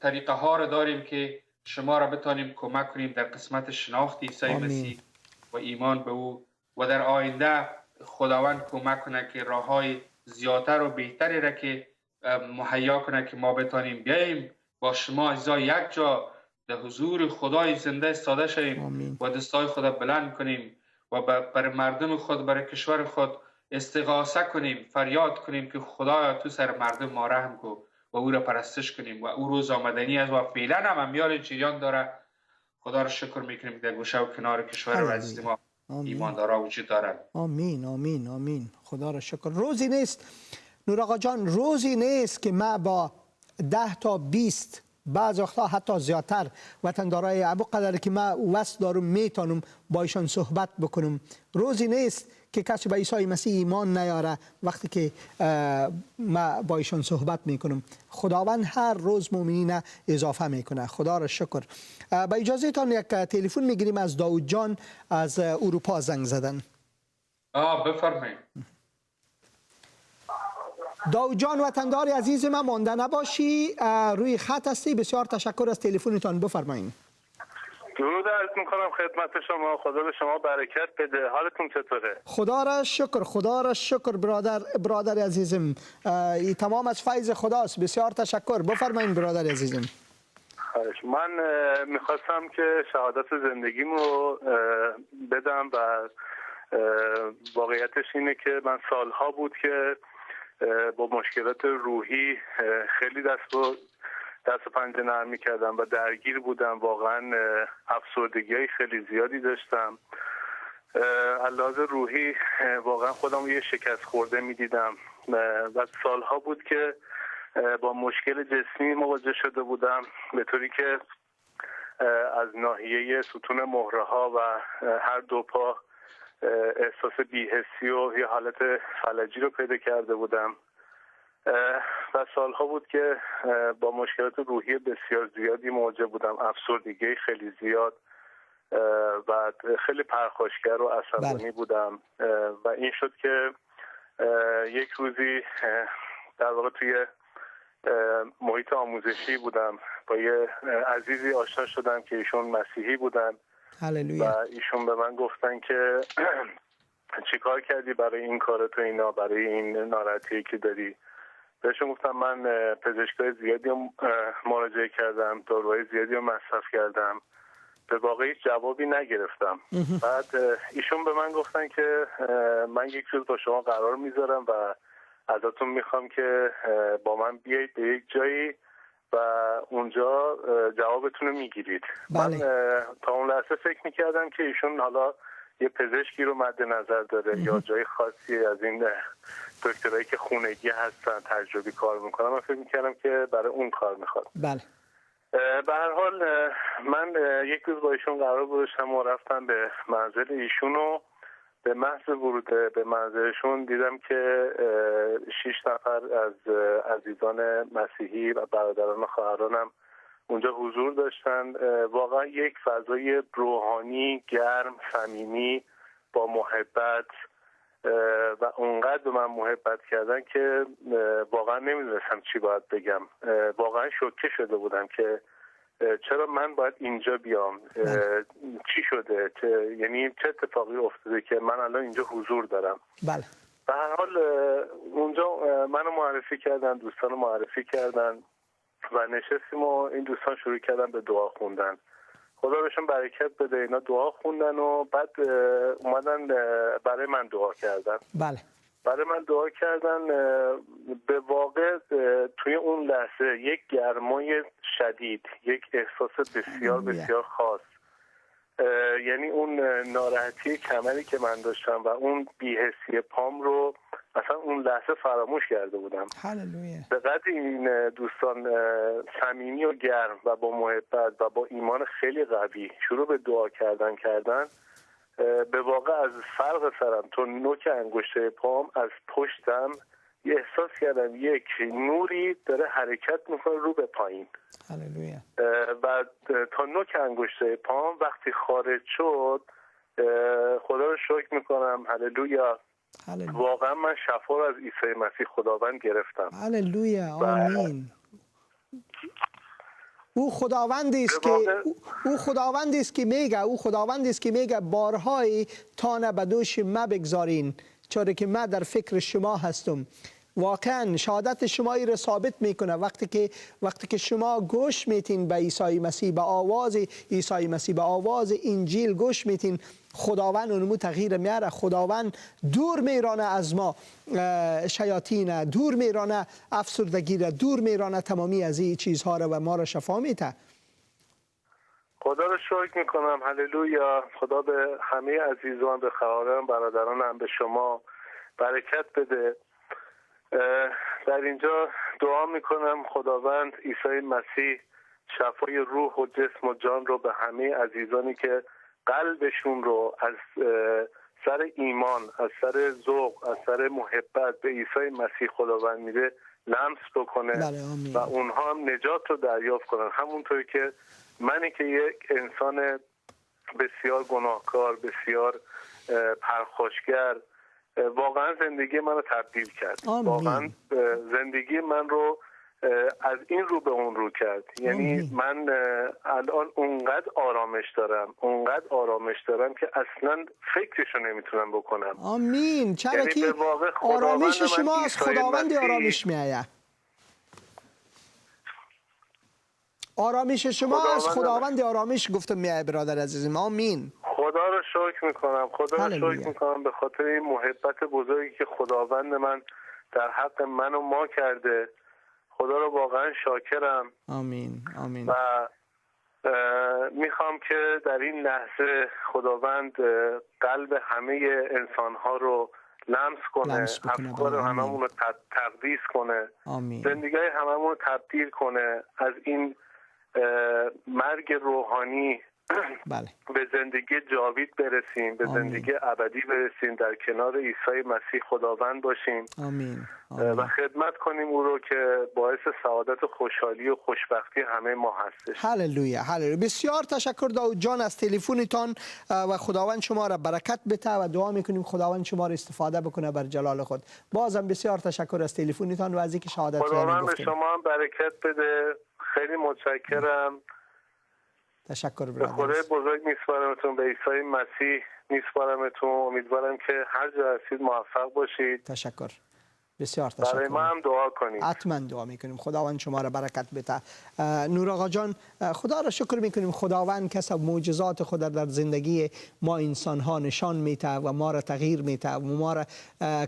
طریقه ها را داریم که شما را بتانیم کمک کنیم در قسمت شناخت عیسی مسیح و ایمان به او و در آینده خداوند کمک کنه که راه های زیادتر و بهتری را که مهیا کنه که ما بتانیم بیاییم با شما عزیزا یک جا در حضور خدای زنده استاده شویم و دستای خود بلند کنیم و برای مردم خود، برای کشور خود استغاثه کنیم، فریاد کنیم که خدایا تو سر مردم ما رحم کن و او را پرستش کنیم و او روز آمدنی است و فعلا هم امیال جریان داره. خدا را شکر میکنیم در گوشه و کنار کشور و عزیز ما ایماندارا وجود دارن. آمین آمین آمین. خدا را شکر. روزی نیست نور آقا جان، روزی نیست که ما با 10 تا 20 بعض وقتا حتی زیادتر وطندارای ابو قدر که ما وست دارم میتونم با ایشان صحبت بکنم، روزی نیست که کسی به عیسی مسیح ایمان نیاره وقتی که ما با ایشان صحبت میکنم. خداوند هر روز مؤمنین اضافه میکنه. خدا را شکر. با اجازه تان یک تلفن میگیریم از داود جان از اروپا زنگ زدن. بفرمایید. داود جان وطندار عزیز من، مانده نباشی، روی خط هستی. بسیار تشکر از تلفنتان. بفرمایید. درود عرض میکنم خدمت شما. خدا به شما برکت بده. حالتون چطوره؟ خدا را شکر. خدا را شکر برادر عزیزم. این تمام از فیض خداست. بسیار تشکر. بفرمایید برادر عزیزم. من میخواستم که شهادت زندگیم رو بدم و واقعیتش اینه که من سالها بود که با مشکلات روحی خیلی دست و پنجه نرم می‌کردم و درگیر بودم. واقعا افسردگی‌های خیلی زیادی داشتم. علاوه روحی واقعا خودم یه شکست خورده می‌دیدم و سالها بود که با مشکل جسمی مواجه شده بودم، به طوری که از ناحیه ستون مهره‌ها و هر دو پا احساس بی‌حسی و یه حالت فلجی رو پیدا کرده بودم و سالها بود که با مشکلات روحی بسیار زیادی مواجه بودم، افسردگی خیلی زیاد و خیلی پرخاشگر و عصبانی بودم و این شد که یک روزی در واقع توی محیط آموزشی بودم، با یه عزیزی آشنا شدم که ایشون مسیحی بودن. هللویا. و ایشون به من گفتن که چیکار کردی برای این کارت و اینا، برای این ناراحتی که داری؟ بهشون گفتم من پزشکای زیادی مراجعه کردم، داروهای زیادی رو مصرف کردم، به واقع جوابی نگرفتم. بعد ایشون به من گفتن که من یک روز با شما قرار میذارم و ازتون میخوام که با من بیایید به یک جایی و اونجا جوابتون رو میگیرید. بله. من تا اون لحظه فکر میکردم که ایشون حالا یه پزشکی رو مد نظر داره یا جای خاصی از این دکترایی که خونگی هستن تجربی کار میکنن. من فکر میکردم که برای اون کار میخواد. بله. به هر حال من یک روز با ایشون قرار گذاشتم و رفتم به منزل ایشون و به محض ورود به منزلشون دیدم که 6 نفر از عزیزان مسیحی و برادران و خواهرانم اونجا حضور داشتن. واقعا یک فضای روحانی گرم، صمیمی، با محبت و اونقدر به من محبت کردن که واقعا نمیدونستم چی باید بگم. واقعا شوکه شده بودم که چرا من باید اینجا بیام، چی شده، یعنی چه اتفاقی افتاده که من الان اینجا حضور دارم. بله. به هر حال اونجا منو معرفی کردن، دوستانو معرفی کردن و نشستیم و این دوستان شروع کردن به دعا خوندن. خدا بهشون برکت بده. اینا دعا خوندن و بعد اومدن برای من دعا کردن. بله. برای من دعا کردن. به واقع توی اون لحظه یک گرمای شدید، یک احساس بسیار بسیار خاص، یعنی اون ناراحتی کمری که من داشتم و اون بی‌حسی پام رو اصلا اون لحظه فراموش کرده بودم. هللویا. به قدر این دوستان صمیمی و گرم و با محبت و با ایمان خیلی قوی شروع به دعا کردن به واقع از فرق سرم تا نوک انگشته پام، از پشتم یه احساس کردم یک نوری داره حرکت میکنه رو به پایین. هللویا. و تا نوک انگشته پام وقتی خارج شد، خدا رو شکر میکنم. هللویا. واقعا من شفا رو از عیسی مسیح خداوند گرفتم. هللویا. آمین. او خداوندی است که میگه بارهای تانه به دوش ما بگذارین، چرا که من در فکر شما هستم. واقعا شهادت شما را ثابت میکنه وقتی که شما گوش میتین به عیسی مسیح، به آواز عیسی مسیح، به آواز انجیل گوش میتین، خداوند اونمو تغییر میاره. خداوند دور میرانه از ما شیاطین، دور میرانه افسردگی را، دور میرانه تمامی از این چیزها را و ما را شفا میده. خدا رو شکر میکنم. هللویا. خدا به همه عزیزان، به خواهران، برادرانم، به شما برکت بده. در اینجا دعا میکنم خداوند عیسی مسیح شفای روح و جسم و جان رو به همه عزیزانی که قلبشون رو از سر ایمان، از سر ذوق، از سر محبت به عیسی مسیح خداوند میده لمس بکنه. بله، آمین. و اونها هم نجات رو دریافت کنن، همونطور که منی که یک انسان بسیار گناهکار، بسیار پرخاشگر، واقعا زندگی من رو تبدیل کرد. آمین. واقعا زندگی من رو از این رو به اون رو کرد. یعنی من الان اونقدر آرامش دارم که اصلا فکرشو نمیتونم بکنم. آمین. چرا یعنی که به واقع آرامش شما از عیسی خداوند مسیح، آرامش میآید. آرامش شما از خداوند آرامش گفتم میآید برادر عزیزم. آمین. خدا رو شکر میکنم. خدا رو هللویا. شکر میکنم به خاطر این محبت بزرگی که خداوند من در حق من و ما کرده. خدا رو واقعا شاکرم. آمین. آمین. و میخوام که در این لحظه خداوند قلب همه انسانها رو لمس کنه، افکار هممون رو تقدیس کنه، زندگی هممون رو تبدیل کنه، از این مرگ روحانی بله. به زندگی جاوید برسیم، به زندگی ابدی برسیم، در کنار عیسی مسیح خداوند باشیم. آمین. و خدمت کنیم او رو که باعث سعادت و خوشحالی و خوشبختی همه ما هستش. هللویا. هللویا. بسیار تشکر داود جان از تلفنتان و خداوند شما را برکت بده و دعا میکنیم خداوند شما را استفاده بکنه بر جلال خود. بازم بسیار تشکر از تلفنتان و از اینکه شهادت خداوند به شما هم برکت بده. خیلی متشکرم. تشکر به خدای بزرگ میسپارمتون، به عیسی مسیح میسپارمتون. امیدوارم که هر جا هستید موفق باشید. تشکر. بسیار تشکر. برای ما هم دعا کنید. حتما دعا میکنیم خداوند شما را برکت بده. نور آقا جان، خدا را شکر میکنیم خداوند کسب معجزات خود در زندگی ما انسان ها نشان میده و ما را تغییر میده و ما را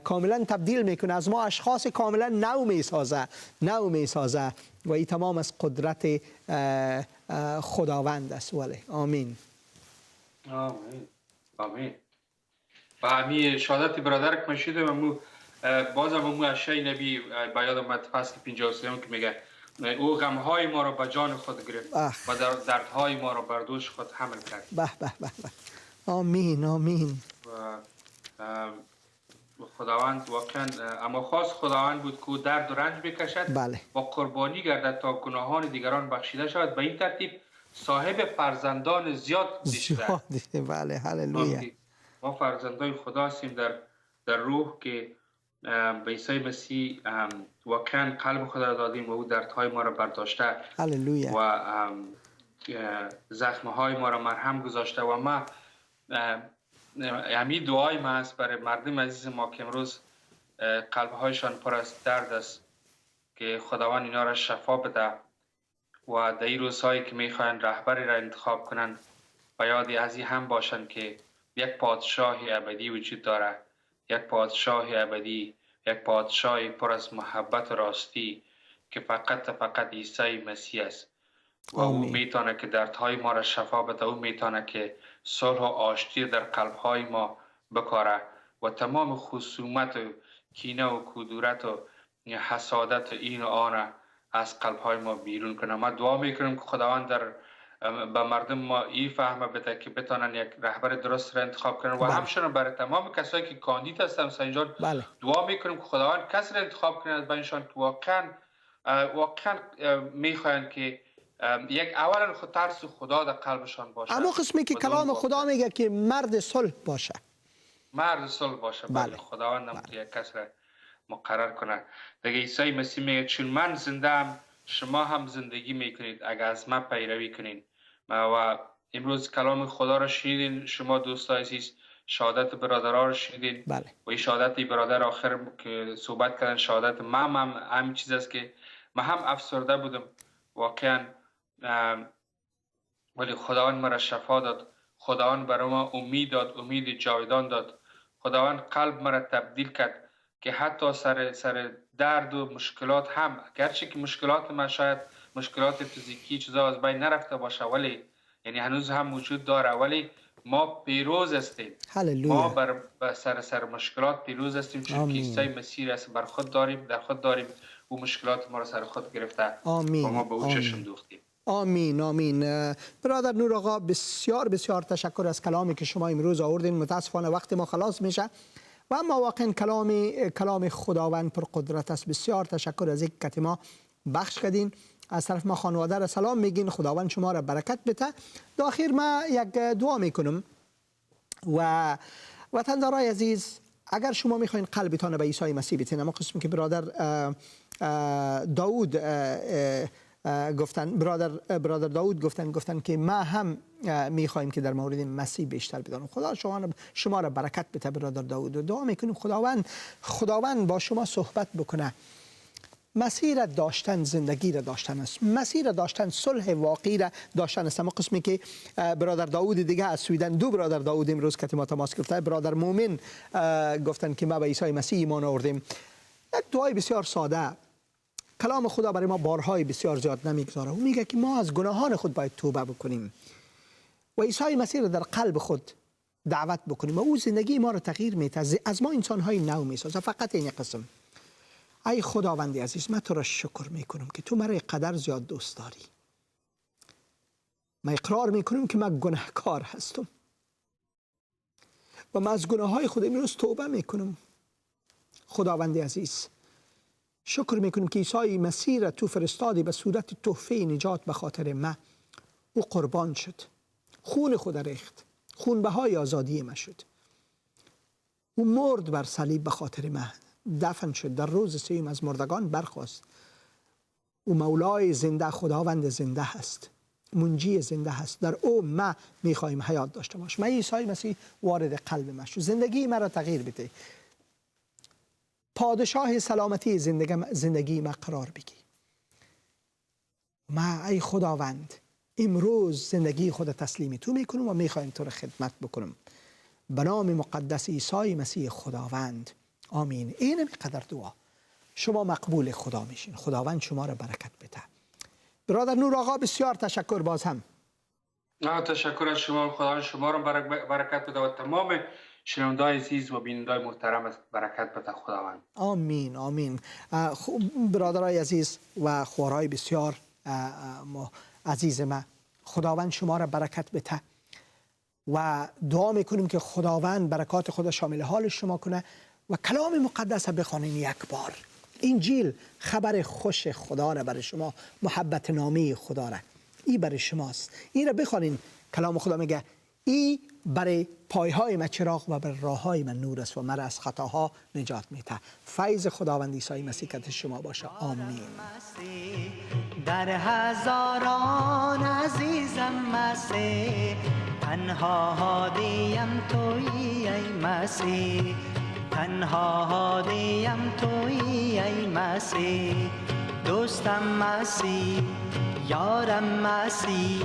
کاملا تبدیل میکنه، از ما اشخاص کاملا نو میسازه و این تمام از قدرت خداوند است. ولی آمین. آمین. آمین. و همین شهادت برادر که مشیده و بازم امو اشعه نبی با یاد آمد فصل 53 که میگه او غمهای ما را به جان خود گرفت و دردهای ما را بر دوش خود حمل کرد. به به به. آمین. آمین. و خداوند واقعا اما خاص خداوند بود که درد و رنج بکشد بله. و قربانی گردد تا گناهان دیگران بخشیده شود. به این ترتیب صاحب فرزندان زیاد شد. بله. هللویا. ما فرزندان خدا هستیم در روح که به عیسی مسیح واقعا قلب خدا را دادیم و او دردهای ما را برداشته. هللویا. و زخمهای ما را مرهم گذاشته. و ما همین دعای ما است برای مردم عزیز ما که امروز قلبهایشان پر از درد است که خداوند اینا را شفا بده و در این روزهایی که میخواین رهبری را انتخاب کنند و یادی از این هم باشند که یک پادشاه ابدی وجود داره، یک پادشاه ابدی، یک پادشاه پر از محبت و راستی که فقط عیسی مسیح است و او میتونه که دردهای ما را شفا بده. او میتونه که صلح و آشتی در قلبهای ما بکاره و تمام خصومت و کینه و کدورت و حسادت و این و آن از قلبهای ما بیرون کنه. ما دعا میکنیم که خداوند به مردم ما این فهمه بده که بتونن یک رهبر درست را انتخاب کنن و همچنین برای تمام کسایی که کاندید هستن سنجان دعا میکنیم که خداوند کسی را انتخاب کنه از بینشان که واقعا میخواین که یک اولا خود ترس خدا در قلبشان باشه. اما قسمی که کلام خدا میگه که مرد صلح باشه. بله. خداوند هم یک کس را مقرر کنه. دیگه عیسی مسیح میگه چون من زنده ام شما هم زندگی میکنید اگر از من پیروی کنین. و امروز کلام خدا را شنیدین شما دوستان عزیز، شهادت برادرها را شنیدین. بله. و این شهادت برادر آخر که صحبت کردن شهادت من هم همین چیز است که من هم افسرده بودم واقعا، ولی خداوند مرا شفا داد. خداوند برای ما امید داد، امید جاودان داد. خداوند قلب مرا تبدیل کرد که حتی سر درد و مشکلات هم، گرچه که مشکلات من شاید مشکلات فیزیکی چیزا از بین نرفته باشه، ولی یعنی هنوز هم وجود داره، ولی ما پیروز هستیم. هللویا. ما بر سر مشکلات پیروز هستیم، چون کیسه مسیح است بر خود داریم، در خود داریم. او مشکلات ما را سر خود گرفته و ما به او چشم دوختیم. آمین آمین. برادر نور آقا، بسیار بسیار تشکر از کلامی که شما امروز آوردین. متاسفانه وقت ما خلاص میشه و اما واقعا کلام خداوند پر قدرت است. بسیار تشکر از اینکه که ما بخش کردین. از طرف ما خانواده را سلام میگین. خداوند شما را برکت بده. در آخر ما یک دعا میکنم و وطندارای عزیز، اگر شما میخواین قلبتان به عیسی مسیح بتین، اما قسمی که برادر داود گفتن، برادر داود گفتن که ما هم میخوایم که در مورد مسیح بیشتر بدانیم. خدا شما را برکت بده برادر داود. و دعا میکنیم خداوند با شما صحبت بکنه. مسیح را داشتن زندگی را داشتن است. مسیح را داشتن صلح واقعی را داشتن است. اما قسمی که برادر داود دیگه از سویدن، دو برادر داود امروز که ما تماس گرفته، برادر مومن گفتن که ما به عیسی مسیح ایمان آوردیم. یک دعای بسیار ساده. کلام خدا برای ما بارهای بسیار زیاد نمیگذاره. او میگه که ما از گناهان خود باید توبه بکنیم و عیسی مسیح را در قلب خود دعوت بکنیم و او زندگی ما را تغییر میده، از ما انسان‌های نو میسازه. فقط این قسم. ای خداوند عزیز، من تو را شکر میکنم که تو مرا قدر زیاد دوست داری. من اقرار میکنم که من گناهکار هستم و من از گناههای خود امروز توبه میکنم. خداوند عزیز، شکر میکنم که عیسی مسیح را تو فرستادی به صورت تحفه نجات به خاطر من. او قربان شد، خون خود ریخت، خون بهای آزادی من شد. او مرد بر صلیب به خاطر من، دفن شد، در روز سوم از مردگان برخاست. او مولای زنده، خداوند زنده هست، منجی زنده هست. در او ما میخوایم حیات داشته باش. من عیسی مسیح وارد قلب من شد، زندگی مرا تغییر بده. پادشاه سلامتی زندگی ما قرار بگی. ما ای خداوند امروز زندگی خود تسلیم تو میکنم و میخوایم تو را خدمت بکنم. به نام مقدس عیسی مسیح خداوند، آمین. این قدر دعا شما مقبول خدا میشین. خداوند شما را برکت بده. برادر نور آقا، بسیار تشکر. باز هم تشکر از شما. خدا شما را برکت بده و تمام شنوندای عزیز و بینندای محترم است برکت بده خداوند. آمین آمین. برادرای عزیز و خوارای بسیار عزیز من، خداوند شما را برکت بده و دعا میکنیم که خداوند برکات خدا شامل حال شما کنه و کلام مقدس بخوانین یک بار. انجیل خبر خوش خدا را برای شما، محبت نامی خدا را، این برای شماست. این را بخوانین. کلام خدا میگه این برای پایهای من چراغ و برای راههای من نور است و مرا از خطاها نجات میده. فیض خداوند عیسی مسیح کت شما باشه. آمین. در هزاران عزیزم مسیح، تنها هادیم تویی ای مسیح، تنها هادیم تویی ای مسیح، دوستم مسیح، یارم مسیح،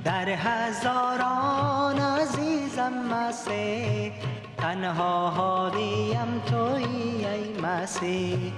در هزاران عزیزم مسیح، تنها هادیم تویی ای مسیح.